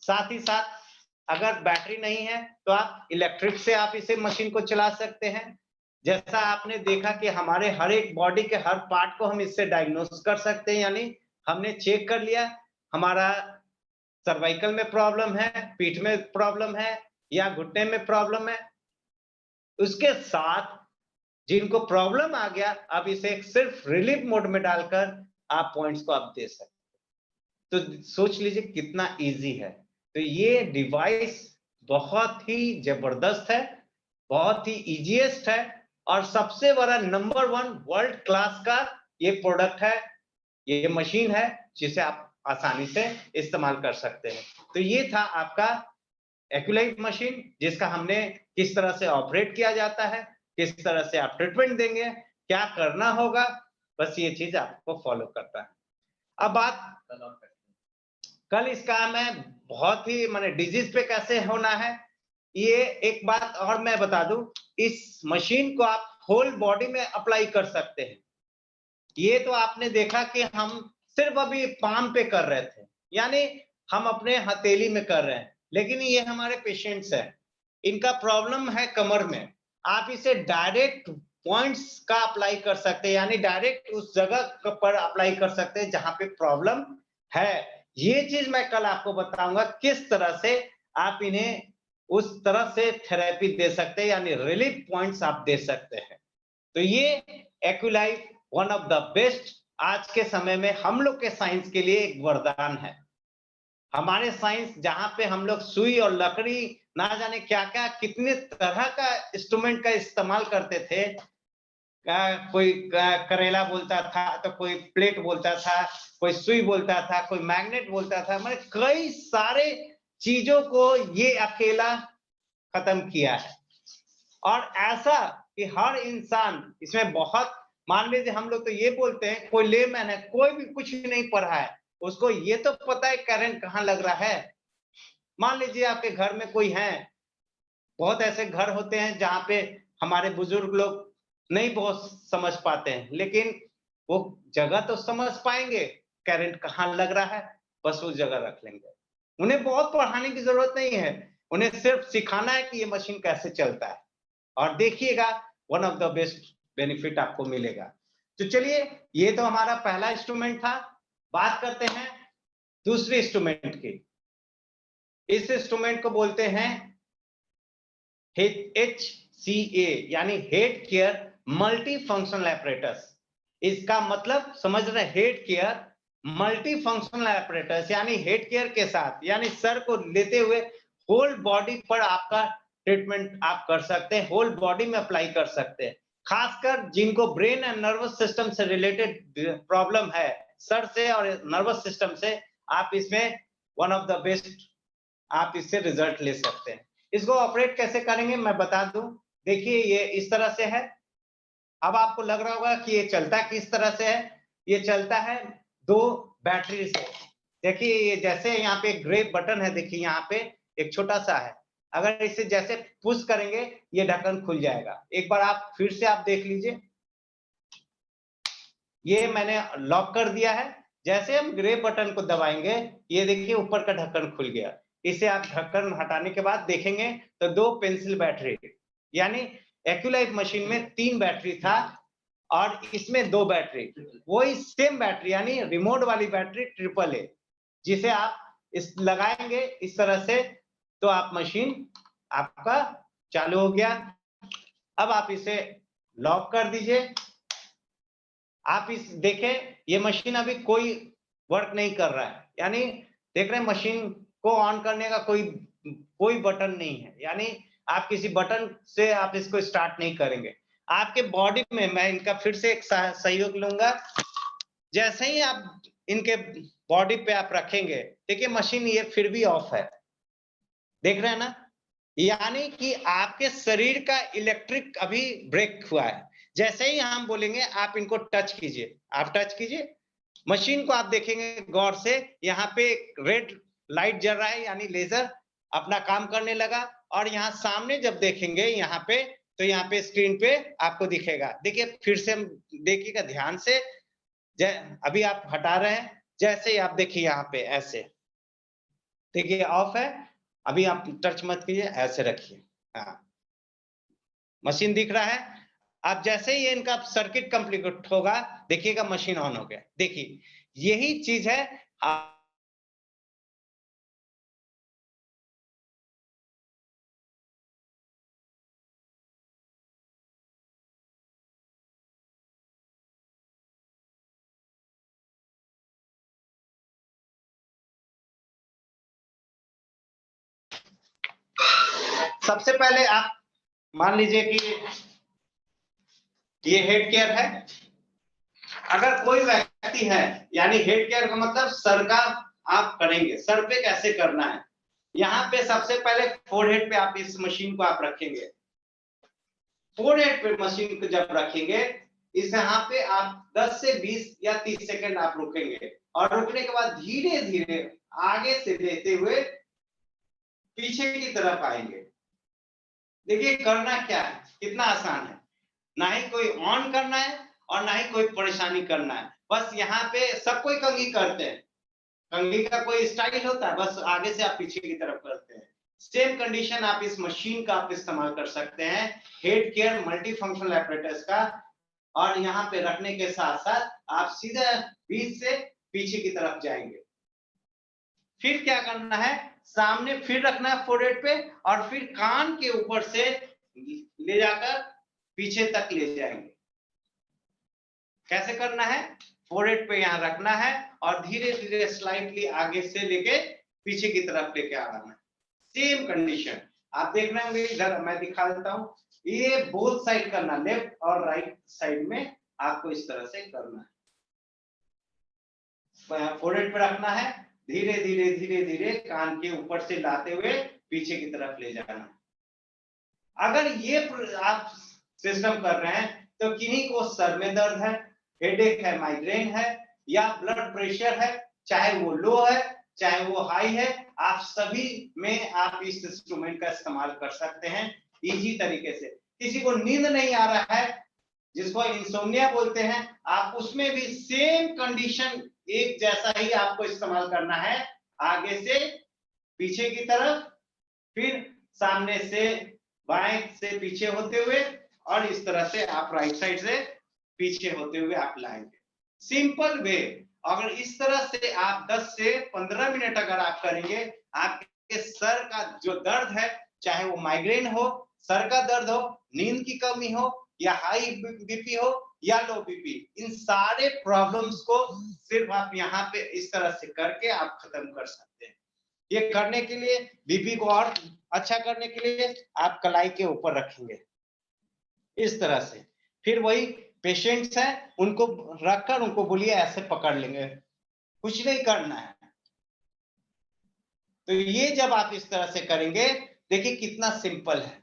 साथ ही साथ अगर बैटरी नहीं है तो आप इलेक्ट्रिक से आप इसे मशीन को चला सकते हैं। जैसा आपने देखा कि हमारे हर एक बॉडी के हर पार्ट को हम इससे डायग्नोस कर सकते हैं, यानी हमने चेक कर लिया हमारा सर्वाइकल में प्रॉब्लम है, पीठ में प्रॉब्लम है या घुटने में प्रॉब्लम है। उसके साथ जिनको प्रॉब्लम आ गया, अब इसे सिर्फ रिलीफ मोड में डालकर आप पॉइंट्स को आप दे सकते हैं। तो सोच लीजिए कितना इजी है। तो ये डिवाइस बहुत ही जबरदस्त है, बहुत ही इजीएस्ट है और सबसे बड़ा नंबर 1 वर्ल्ड क्लास का ये प्रोडक्ट है, ये मशीन है जिसे आप आसानी से इस्तेमाल कर सकते हैं। तो ये था आपका एक्यूलाइफ मशीन, जिसका हमने किस तरह से ऑपरेट किया जाता है, किस तरह से आप ट्रीटमेंट देंगे, क्या करना होगा, बस ये चीज आपको फॉलो करता है। अब बात कल इसका मैं बहुत ही माने डिजीज पे कैसे होना है, ये एक बात और मैं बता दूं, इस मशीन को आप होल बॉडी में अप्लाई कर सकते हैं। ये तो आपने देखा कि हम सिर्फ अभी पाम पे कर रहे थे, यानी हम अपने हथेली में कर रहे हैं, लेकिन ये हमारे पेशेंट्स हैं, इनका प्रॉब्लम है कमर में। आप इसे डायरेक्ट पॉइंट्स का अप्लाई कर सकते हैं, यानी डायरेक्ट उस जगह पर अप्लाई कर सकते हैं जहां पे प्रॉब्लम है। ये चीज मैं कल आपको बताऊंगा किस तरह से आप इन्हें उस तरह से थेरेपी दे सकते हैं, यानी रिलीफ पॉइंट्स आप दे सकते हैं। तो ये एक्यूलाइफ वन ऑफ द बेस्ट आज के समय में हम लोग के साइंस के लिए एक वरदान है। हमारे साइंस जहां पे हम लोग सुई और लकड़ी ना जाने क्या क्या कितने तरह का इंस्ट्रूमेंट का इस्तेमाल करते थे, कोई करेला बोलता था तो कोई प्लेट बोलता था, कोई सुई बोलता था, कोई मैग्नेट बोलता था, मतलब कई सारे चीजों को ये अकेला खत्म किया है। और ऐसा कि हर इंसान इसमें बहुत, मान लीजिए हम लोग तो ये बोलते हैं कोई लेमैन है, कोई भी कुछ नहीं पढ़ा है, उसको ये तो पता है करंट कहाँ लग रहा है। मान लीजिए आपके घर में कोई है, बहुत ऐसे घर होते हैं जहां पे हमारे बुजुर्ग लोग नहीं बहुत समझ पाते हैं, लेकिन वो जगह तो समझ पाएंगे करंट कहाँ लग रहा है, बस उस जगह रख लेंगे। उन्हें बहुत पढ़ाने की जरूरत नहीं है, उन्हें सिर्फ सिखाना है कि ये मशीन कैसे चलता है, और देखिएगा one of the best benefit आपको मिलेगा। तो चलिए, ये तो हमारा पहला इंस्ट्रूमेंट था। बात करते हैं दूसरे इंस्ट्रूमेंट की। इस इंस्ट्रूमेंट को बोलते हैं HCA, यानी head care multi functional apparatus. इसका मतलब समझ रहे, head care multi functional apparatus, यानी हेड केयर के साथ, यानी सर को लेते हुए होल बॉडी पर आपका ट्रीटमेंट आप कर सकते हैं, होल बॉडी में अप्लाई कर सकते हैं। खासकर जिनको ब्रेन एंड नर्वस सिस्टम से रिलेटेड प्रॉब्लम है, सर से और नर्वस सिस्टम से, आप इसमें वन ऑफ द बेस्ट आप इससे रिजल्ट ले सकते हैं। इसको ऑपरेट कैसे करेंगे मैं बता दूं। देखिए ये इस तरह से है। अब आपको लग रहा होगा कि ये चलता किस तरह से है। ये चलता है 2 बैटरी से। देखिए ये जैसे यहाँ पे ग्रे बटन है, देखिए यहाँ पे एक छोटा सा है, अगर इसे जैसे पुश करेंगे ये ढक्कन खुल जाएगा। एक बार आप फिर से आप देख लीजिए, ये मैंने लॉक कर दिया है। जैसे हम ग्रे बटन को दबाएंगे, ये देखिए ऊपर का ढक्कन खुल गया। इसे आप ढक्कन हटाने के बाद देखेंगे तो 2 पेंसिल बैटरी, यानी एक्यूलाइफ मशीन में 3 बैटरी था और इसमें 2 बैटरी, वही सेम बैटरी यानी रिमोट वाली बैटरी AAA, जिसे आप इस लगाएंगे इस तरह से तो आप मशीन आपका चालू हो गया। अब आप इसे लॉक कर दीजिए। आप इस देखें, ये मशीन अभी कोई वर्क नहीं कर रहा है, यानी देख रहे हैं मशीन को ऑन करने का कोई बटन नहीं है, यानी आप किसी बटन से आप इसको स्टार्ट नहीं करेंगे। आपके बॉडी में मैं इनका फिर से एक सहयोग लूंगा। जैसे ही आप इनके बॉडी पे आप रखेंगे, देखिए मशीन ये फिर भी ऑफ है, देख रहे हैं ना, यानी कि आपके शरीर का इलेक्ट्रिक अभी ब्रेक हुआ है। जैसे ही हम बोलेंगे आप इनको टच कीजिए, आप टच कीजिए मशीन को, आप देखेंगे गौर से, यहाँ पे रेड लाइट जल रहा है यानी लेजर अपना काम करने लगा, और यहाँ सामने जब देखेंगे यहाँ पे, तो यहाँ पे स्क्रीन पे आपको दिखेगा। देखिए फिर से हम देखिएगा ध्यान से, अभी आप हटा रहे हैं, जैसे ही आप देखिए यहाँ पे ऐसे, देखिए ऑफ है, अभी आप टच मत कीजिए, ऐसे रखिए। हाँ, मशीन दिख रहा है। अब जैसे ही इनका सर्किट कंप्लीट होगा, देखिएगा मशीन ऑन हो गया। देखिए यही चीज है। सबसे पहले आप मान लीजिए कि ये हेड केयर है। अगर कोई व्यक्ति है, यानी हेड केयर का मतलब सर का आप करेंगे, सर पे कैसे करना है। यहाँ पे सबसे पहले फोरहेड पे आप इस मशीन को आप रखेंगे। फोरहेड पे मशीन को जब रखेंगे, इस यहाँ पे आप 10 से 20 या 30 सेकंड आप रुकेंगे, और रुकने के बाद धीरे धीरे आगे से लेते हुए पीछे की तरफ आएंगे। देखिए करना क्या है, कितना आसान है, ना ही कोई ऑन करना है और ना ही कोई परेशानी करना है। बस यहाँ पे सब कोई कंघी करते हैं, कंघी का कोई स्टाइल होता है, बस आगे से आप पीछे की तरफ करते हैं। सेम कंडीशन आप इस मशीन का आप इस्तेमाल कर सकते हैं, head care multi functional apparatus का, और यहाँ पे रखने के साथ साथ आप सीधा बीच से पीछे की तरफ जाएंगे। फिर क्या करना है, सामने फिर रखना है फोरहेड पे, और फिर कान के ऊपर से ले जाकर पीछे तक ले जाएंगे। कैसे करना है, फोरहेड पे यहाँ रखना है और धीरे धीरे स्लाइटली आगे से लेके पीछे की तरफ लेके आना है। सेम कंडीशन आप देख रहे होंगे, इधर मैं दिखा देता हूँ, ये बोथ साइड करना, लेफ्ट और राइट साइड में आपको इस तरह से करना है। फोरहेड पे रखना है, धीरे धीरे धीरे धीरे कान के ऊपर से लाते हुए पीछे की तरफ ले जाना। अगर ये आप सिस्टम कर रहे हैं तो किन्हीं को सर में दर्द है, हेडेक है, माइग्रेन है, या ब्लड प्रेशर है, चाहे वो लो है चाहे वो हाई है, आप सभी में आप इस इंस्ट्रूमेंट का इस्तेमाल कर सकते हैं इजी तरीके से। किसी को नींद नहीं आ रहा है, जिसको इंसोम्निया बोलते हैं, आप उसमें भी सेम कंडीशन एक जैसा ही आपको इस्तेमाल करना है, आगे से पीछे की तरफ, फिर सामने से बाएं से पीछे होते हुए, और इस तरह से आप राइट साइड से पीछे होते हुए आप लाएंगे। Simple way. अगर इस तरह से आप 10 से 15 मिनट अगर आप करेंगे, आपके सर का जो दर्द है, चाहे वो माइग्रेन हो, सर का दर्द हो, नींद की कमी हो, या हाई बीपी हो या लो बीपी, इन सारे प्रॉब्लम्स को सिर्फ आप यहाँ पे इस तरह से करके आप खत्म कर सकते हैं। ये करने के लिए, बीपी को और अच्छा करने के लिए आप कलाई के ऊपर रखेंगे इस तरह से। फिर वही पेशेंट्स हैं, उनको रखकर उनको बोलिए ऐसे पकड़ लेंगे, कुछ नहीं करना है। तो ये जब आप इस तरह से करेंगे, देखिए कितना सिंपल है,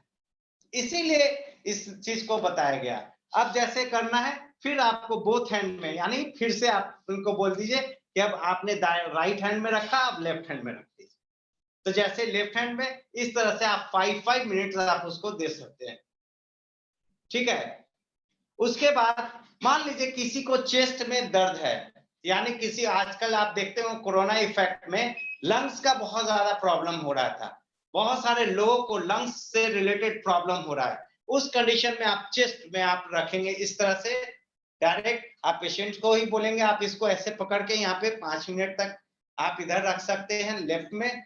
इसीलिए इस चीज को बताया गया। अब जैसे करना है, फिर आपको बोथ हैंड में, यानी फिर से आप उनको बोल दीजिए कि अब आपने राइट हैंड में रखा, अब लेफ्ट हैंड में रख दीजिए। तो जैसे लेफ्ट हैंड में इस तरह से आप 5 मिनट आप उसको दे सकते हैं, ठीक है। उसके बाद मान लीजिए किसी को चेस्ट में दर्द है, यानी किसी, आजकल आप देखते हो कोरोना इफेक्ट में लंग्स का बहुत ज्यादा प्रॉब्लम हो रहा था, बहुत सारे लोगों को लंग्स से रिलेटेड प्रॉब्लम हो रहा है। उस कंडीशन में आप चेस्ट में आप रखेंगे इस तरह से, डायरेक्ट आप पेशेंट को ही बोलेंगे आप इसको ऐसे पकड़ के यहाँ पे 5 मिनट तक आप इधर रख सकते हैं लेफ्ट में,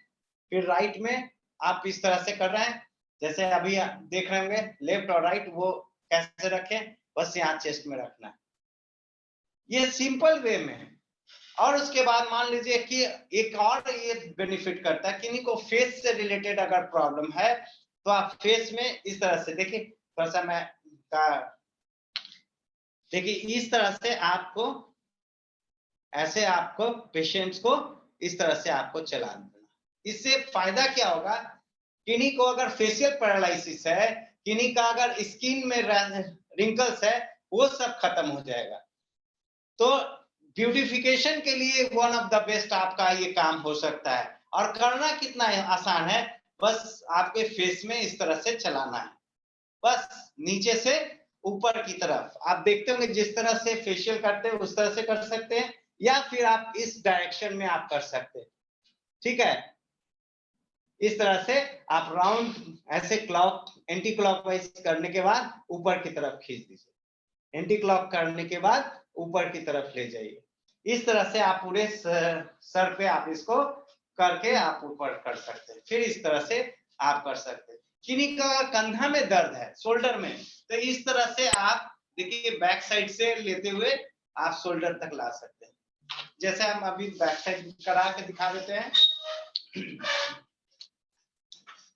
फिर राइट में आप इस तरह से कर रहे हैं, जैसे अभी देख रहे होंगे लेफ्ट और राइट, वो कैसे रखें, बस यहाँ चेस्ट में रखना है, ये सिंपल वे में है। और उसके बाद मान लीजिए कि एक और ये बेनिफिट करता है, किन्हीं को फेस से रिलेटेड अगर प्रॉब्लम है, तो आप फेस में इस तरह से, देखिए थोड़ा सा मैं देखिए इस तरह से आपको ऐसे आपको पेशेंट्स को इस तरह से आपको चलाना देना। इससे फायदा क्या होगा, किन्हीं को अगर फेशियल पैरालिसिस है, किन्हीं का अगर स्किन में रिंकल्स है, वो सब खत्म हो जाएगा। तो ब्यूटिफिकेशन के लिए वन ऑफ द बेस्ट आपका ये काम हो सकता है। और करना कितना आसान है, बस आपके फेस में इस तरह से चलाना है, बस नीचे से ऊपर की तरफ। आप देखते होंगे जिस तरह से फेशियल करते हैं उस तरह से कर सकते हैं, या फिर आप इस डायरेक्शन में आप कर सकते हैं। ठीक है, इस तरह से आप राउंड ऐसे क्लॉक एंटी क्लॉकवाइज करने के बाद ऊपर की तरफ खींच दीजिए, एंटी क्लॉक करने के बाद ऊपर की तरफ ले जाइए। इस तरह से आप पूरे सर पे आप इसको करके आप ऊपर कर सकते हैं। फिर इस तरह से आप कर सकते हैं। किन्हीं का कंधा में दर्द है, शोल्डर में, तो इस तरह से आप देखिए बैक साइड से लेते हुए आप शोल्डर तक ला सकते हैं। जैसे हम अभी बैक साइड करा के दिखा देते हैं।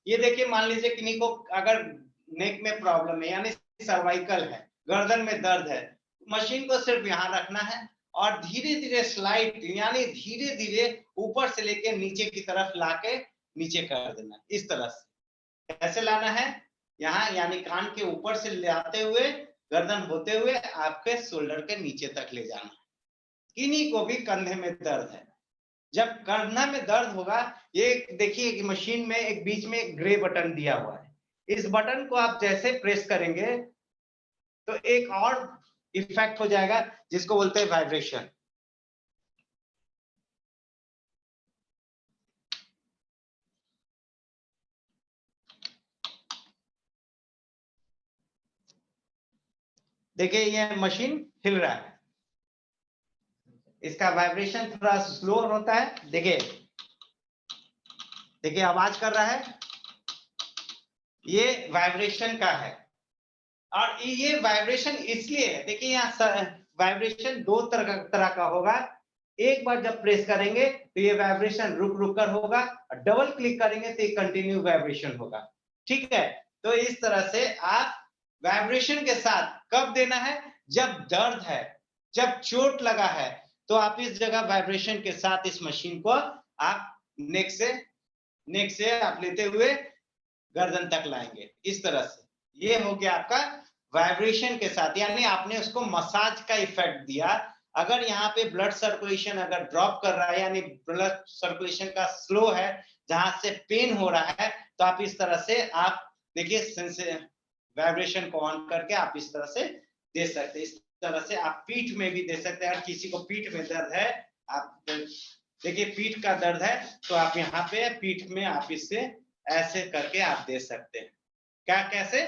ये देखिए, मान लीजिए किन्हीं को अगर नेक में प्रॉब्लम है, यानी सर्वाइकल है, गर्दन में दर्द है, मशीन को सिर्फ यहाँ रखना है और धीरे धीरे स्लाइड, यानी धीरे धीरे ऊपर से लेके नीचे की तरफ लाके नीचे कर देना। इस तरह से कैसे लाना है, यहाँ यानी कान के ऊपर से ले आते हुए गर्दन होते हुए आपके शोल्डर के नीचे तक ले जाना है। किन्हीं को भी कंधे में दर्द है, जब कंधा में दर्द होगा, ये देखिए कि मशीन में एक बीच में एक ग्रे बटन दिया हुआ है, इस बटन को आप जैसे प्रेस करेंगे तो एक और इफेक्ट हो जाएगा जिसको बोलते हैं वाइब्रेशन। देखिए ये मशीन हिल रहा है, इसका वाइब्रेशन थोड़ा स्लो होता है। देखिए देखिए आवाज कर रहा है, ये वाइब्रेशन का है। और ये वाइब्रेशन इसलिए है, देखिए यहाँ वाइब्रेशन दो तरह का होगा। एक बार जब प्रेस करेंगे तो ये वाइब्रेशन रुक रुक कर होगा, और डबल क्लिक करेंगे तो ये कंटिन्यू वाइब्रेशन होगा। ठीक है, तो इस तरह से आप वाइब्रेशन के साथ कब देना है, जब दर्द है, जब चोट लगा है, तो आप इस जगह वाइब्रेशन के साथ इस मशीन को आप नेक से आप लेते हुए गर्दन तक लाएंगे। इस तरह से ये हो गया आपका वाइब्रेशन के साथ, यानी आपने उसको मसाज का इफेक्ट दिया। अगर यहाँ पे ब्लड सर्कुलेशन अगर ड्रॉप कर रहा है, यानी ब्लड सर्कुलेशन का स्लो है, जहां से पेन हो रहा है, तो आप इस तरह से आप देखिए वाइब्रेशन को ऑन करके आप इस तरह से दे सकते हैं। इस तरह से आप पीठ में भी दे सकते हैं। अगर किसी को पीठ में दर्द है, आप देखिए पीठ का दर्द है, तो आप यहाँ पे पीठ में आप इससे ऐसे करके आप दे सकते हैं। क्या, कैसे,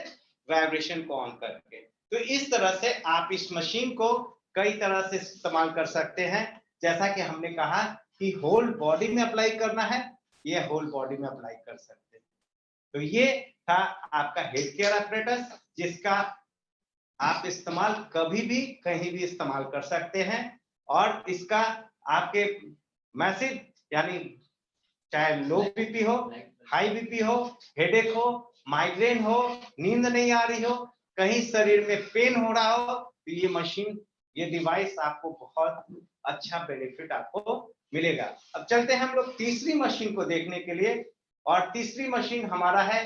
वाइब्रेशन को ऑन करके। तो इस तरह से आप इस मशीन को कई तरह से इस्तेमाल कर सकते हैं। जैसा कि हमने कहा कि होल बॉडी में अप्लाई करना है, ये होल बॉडी में अप्लाई कर सकते हैं। तो ये था आपका हेल्थ केयर अपरेटस, जिसका आप इस्तेमाल कभी भी कहीं भी इस्तेमाल कर सकते हैं। और इसका आपके मैसिव, यानी चाहे लो बीपी हो, हाई बीपी हो, हेडेक हो, माइग्रेन हो, नींद नहीं आ रही हो, कहीं शरीर में पेन हो रहा हो, तो ये मशीन, ये डिवाइस आपको बहुत अच्छा बेनिफिट आपको मिलेगा। अब चलते हैं हम लोग तीसरी मशीन को देखने के लिए। और तीसरी मशीन हमारा है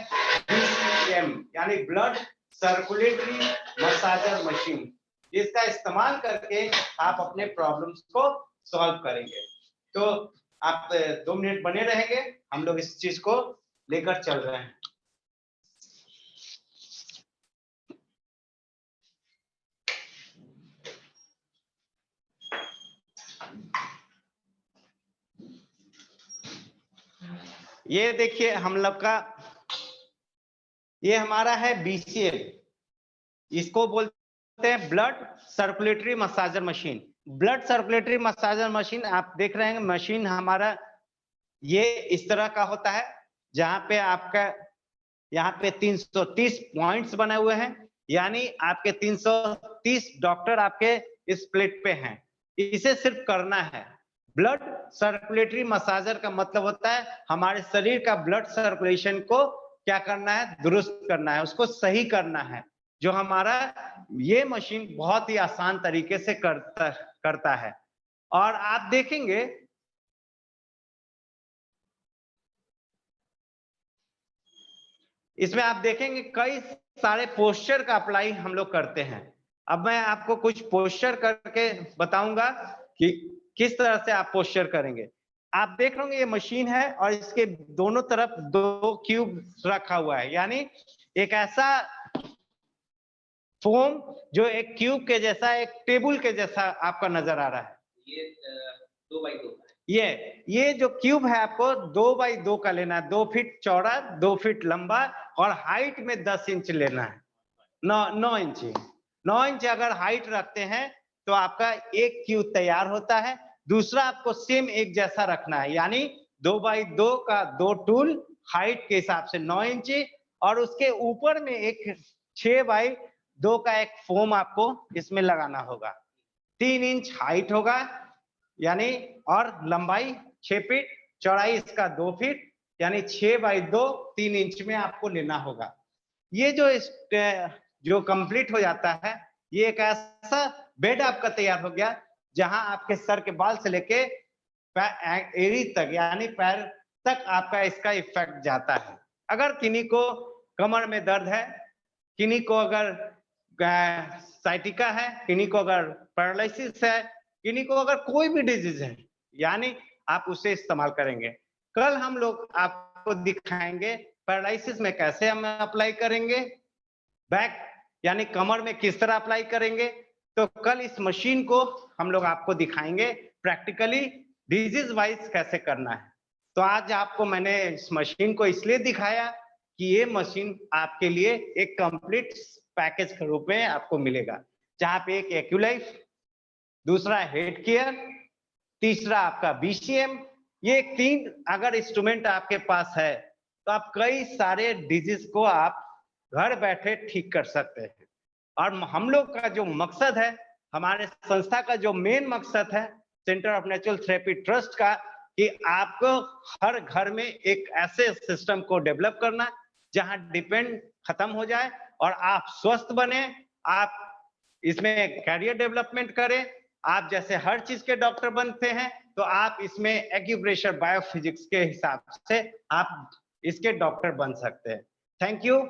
BCM, यानी ब्लड सर्कुलेटरी मसाजर मशीन। इसका इस्तेमाल करके आप अपने प्रॉब्लम्स को सॉल्व करेंगे। तो आप 2 मिनट बने रहेंगे, हम लोग इस चीज को लेकर चल रहे हैं। ये देखिए हम लोग का, ये हमारा है BCM, इसको बोलते हैं blood circulatory massager machine. Blood circulatory massager machine आप देख रहे हैं, मशीन हमारा ये इस तरह का होता है, जहां पे आपका यहाँ पे 330 पॉइंट्स बने हुए हैं, यानी आपके 330 डॉक्टर आपके इस प्लेट पे हैं। इसे सिर्फ करना है। ब्लड सर्कुलेटरी मसाजर का मतलब होता है हमारे शरीर का ब्लड सर्कुलेशन को क्या करना है, दुरुस्त करना है, उसको सही करना है, जो हमारा ये मशीन बहुत ही आसान तरीके से करता है। और आप देखेंगे इसमें आप देखेंगे कई सारे पोस्चर का अप्लाई हम लोग करते हैं। अब मैं आपको कुछ पोस्चर करके बताऊंगा कि किस तरह से आप पोस्चर करेंगे। आप देख रहे होंगे ये मशीन है और इसके दोनों तरफ 2 क्यूब रखा हुआ है, यानी एक ऐसा फोम जो एक क्यूब के जैसा, एक टेबल के जैसा आपका नजर आ रहा है।
ये 2x2 है।
ये जो क्यूब है आपको 2x2 का लेना है, 2 फीट चौड़ा, 2 फीट लंबा और हाइट में 10 इंच लेना है। 9 इंच 9 इंच अगर हाइट रखते हैं तो आपका एक क्यूब तैयार होता है। दूसरा आपको सेम एक जैसा रखना है, यानी 2x2 का 2 टूल हाइट के हिसाब से 9 इंच और उसके ऊपर में एक 6x2 का एक फोम आपको इसमें लगाना होगा। 3 इंच हाइट होगा यानी, और लंबाई 6 फीट, चौड़ाई इसका 2 फीट, यानी 6x2 3 इंच में आपको लेना होगा। ये जो कंप्लीट हो जाता है, ये एक ऐसा बेड आपका तैयार हो गया जहां आपके सर के बाल से लेके एड़ी तक यानी पैर तक आपका इसका इफेक्ट जाता है। अगर किन्हीं को कमर में दर्द है, किन्हीं को अगर साइटिका है, किन्हीं को अगर पैरालिसिस है, किन्हीं को अगर कोई भी डिजीज है, यानी आप उसे इस्तेमाल करेंगे। कल हम लोग आपको दिखाएंगे पैरालिसिस में कैसे हम अप्लाई करेंगे, बैक यानी कमर में किस तरह अप्लाई करेंगे। तो कल इस मशीन को हम लोग आपको दिखाएंगे प्रैक्टिकली डिजीज वाइज कैसे करना है। तो आज आपको मैंने इस मशीन को इसलिए दिखाया कि ये मशीन आपके लिए एक कंप्लीट पैकेज के रूप में आपको मिलेगा, जहां पे एक एक्यूलाइफ, दूसरा हेड केयर, तीसरा आपका बीसीएम। ये 3 अगर इंस्ट्रूमेंट आपके पास है तो आप कई सारे डिजीज को आप घर बैठे ठीक कर सकते हैं। और हम लोग का जो मकसद है, हमारे संस्था का जो मेन मकसद है centre of natural therapy trust का, कि आपको हर घर में एक ऐसे सिस्टम को डेवलप करना जहां डिपेंड खत्म हो जाए और आप स्वस्थ बने, आप इसमें कैरियर डेवलपमेंट करें। आप जैसे हर चीज के डॉक्टर बनते हैं तो आप इसमें एक्यूप्रेशर बायोफिजिक्स के हिसाब से आप इसके डॉक्टर बन सकते हैं। Thank you.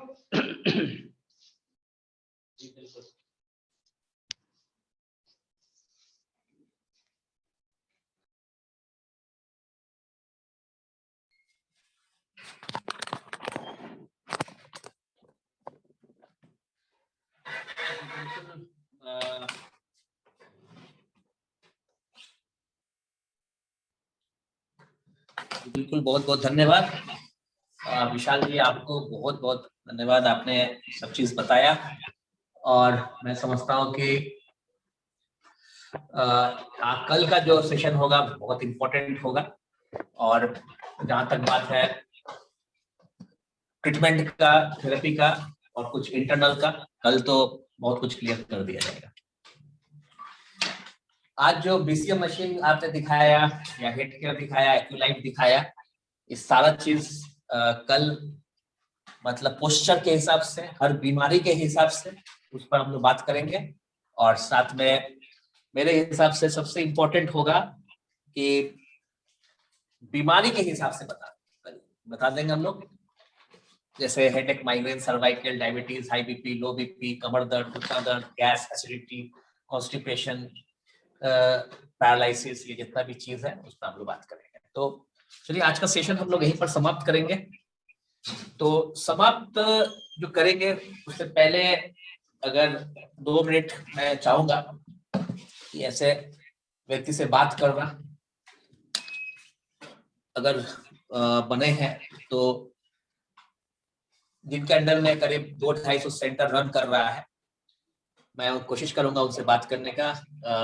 बिल्कुल, बहुत बहुत धन्यवाद विशाल जी, आपको बहुत बहुत धन्यवाद, आपने सब चीज बताया। और मैं समझता हूँ कि कल का जो सेशन होगा बहुत इम्पोर्टेंट होगा। और जहाँ तक बात है ट्रीटमेंट का, थेरेपी का और कुछ इंटरनल का, कल तो बहुत कुछ क्लियर कर दिया जाएगा। आज जो बीसीएम मशीन आपने दिखाया या हेड केयर दिखाया, एक्यूलाइफ दिखाया, ये सारा चीज कल मतलब पोस्चर के हिसाब से, हर बीमारी के हिसाब से उस पर हम लोग बात करेंगे। और साथ में मेरे हिसाब से सबसे इम्पोर्टेंट होगा कि बीमारी के हिसाब से बता देंगे हम लोग, जैसे headache, migraine, cervical, diabetes, high BP, low BP, कमर दर्द, घुटना दर्द, गैस, एसिडिटी, कॉन्स्टिपेशन, पैरालिसिस, ये जितना भी चीज है उस पर हम लोग बात करेंगे। तो चलिए आज का सेशन हम लोग यहीं पर समाप्त करेंगे। तो समाप्त जो करेंगे उससे पहले अगर 2 मिनट मैं चाहूंगा कि ऐसे व्यक्ति से बात करना अगर बने हैं तो जिनके अंडर में करीब 200-250 सेंटर रन कर रहा है, मैं कोशिश करूंगा उनसे बात करने का।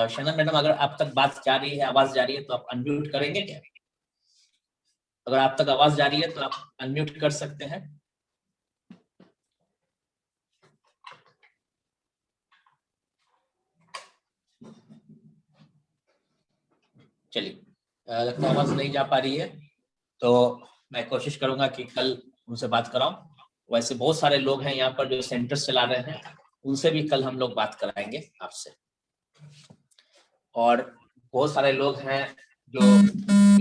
शनन मैडम, अगर आप तक बात जा रही है, आवाज जा रही है तो आप अनम्यूट करेंगे क्या? अगर आप तक आवाज जा रही है तो आप अनम्यूट कर सकते हैं। चलिए, लगता है आवाज नहीं जा पा रही है तो मैं कोशिश करूंगा कि कल उनसे बात कराऊं। वैसे बहुत सारे लोग हैं यहाँ पर जो सेंटर चला रहे हैं, उनसे भी कल हम लोग बात कराएंगे आपसे। और बहुत सारे लोग हैं जो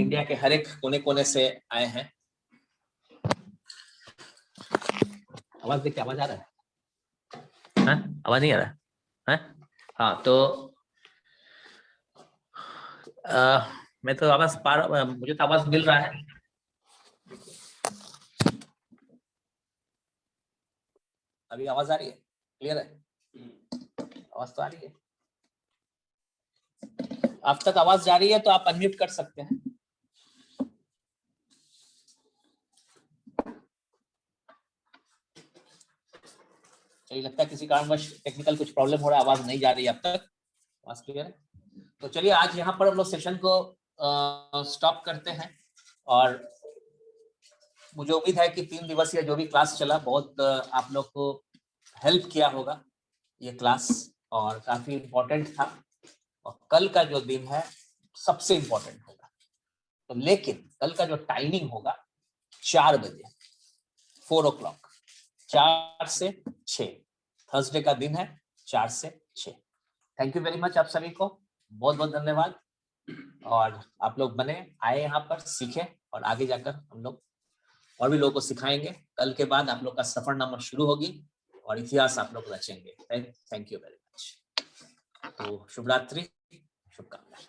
इंडिया के हर एक कोने-कोने से आए हैं। आवाज देखिए, आवाज आ रहा है? हाँ, आवाज नहीं आ रहा है? हाँ, तो मैं तो आवाज मुझे तो आवाज मिल रहा है। अभी आवाज आ रही है? क्लियर है? आवाज तो आ रही है। आप तक आवाज जा रही है तो आप अनम्यूट कर सकते हैं। चलिए, लगता है किसी कारणवश टेक्निकल कुछ प्रॉब्लम हो रहा है, आवाज नहीं जा रही है अब तक। आवाज क्लियर है? तो चलिए आज यहाँ पर हम लोग सेशन को स्टॉप करते हैं। और मुझे उम्मीद है कि 3 दिवसीय जो भी क्लास चला, बहुत आप लोग को हेल्प किया होगा ये क्लास, और काफी इम्पोर्टेंट था। और कल का जो दिन है सबसे इम्पोर्टेंट होगा। तो लेकिन कल का जो टाइमिंग होगा 4 बजे, 4 o'clock, 4 से 6, थर्सडे का दिन है, 4 से 6। थैंक यू वेरी मच आप सभी को, बहुत बहुत धन्यवाद। और आप लोग बने, आए यहाँ पर, सीखें, और आगे जाकर हम लोग और भी लोगों को सिखाएंगे। कल के बाद आप लोग का सफरनामा शुरू होगी और इतिहास आप लोग रचेंगे। Thank you very much. तो शुभ रात्रि, शुभकामनाएं।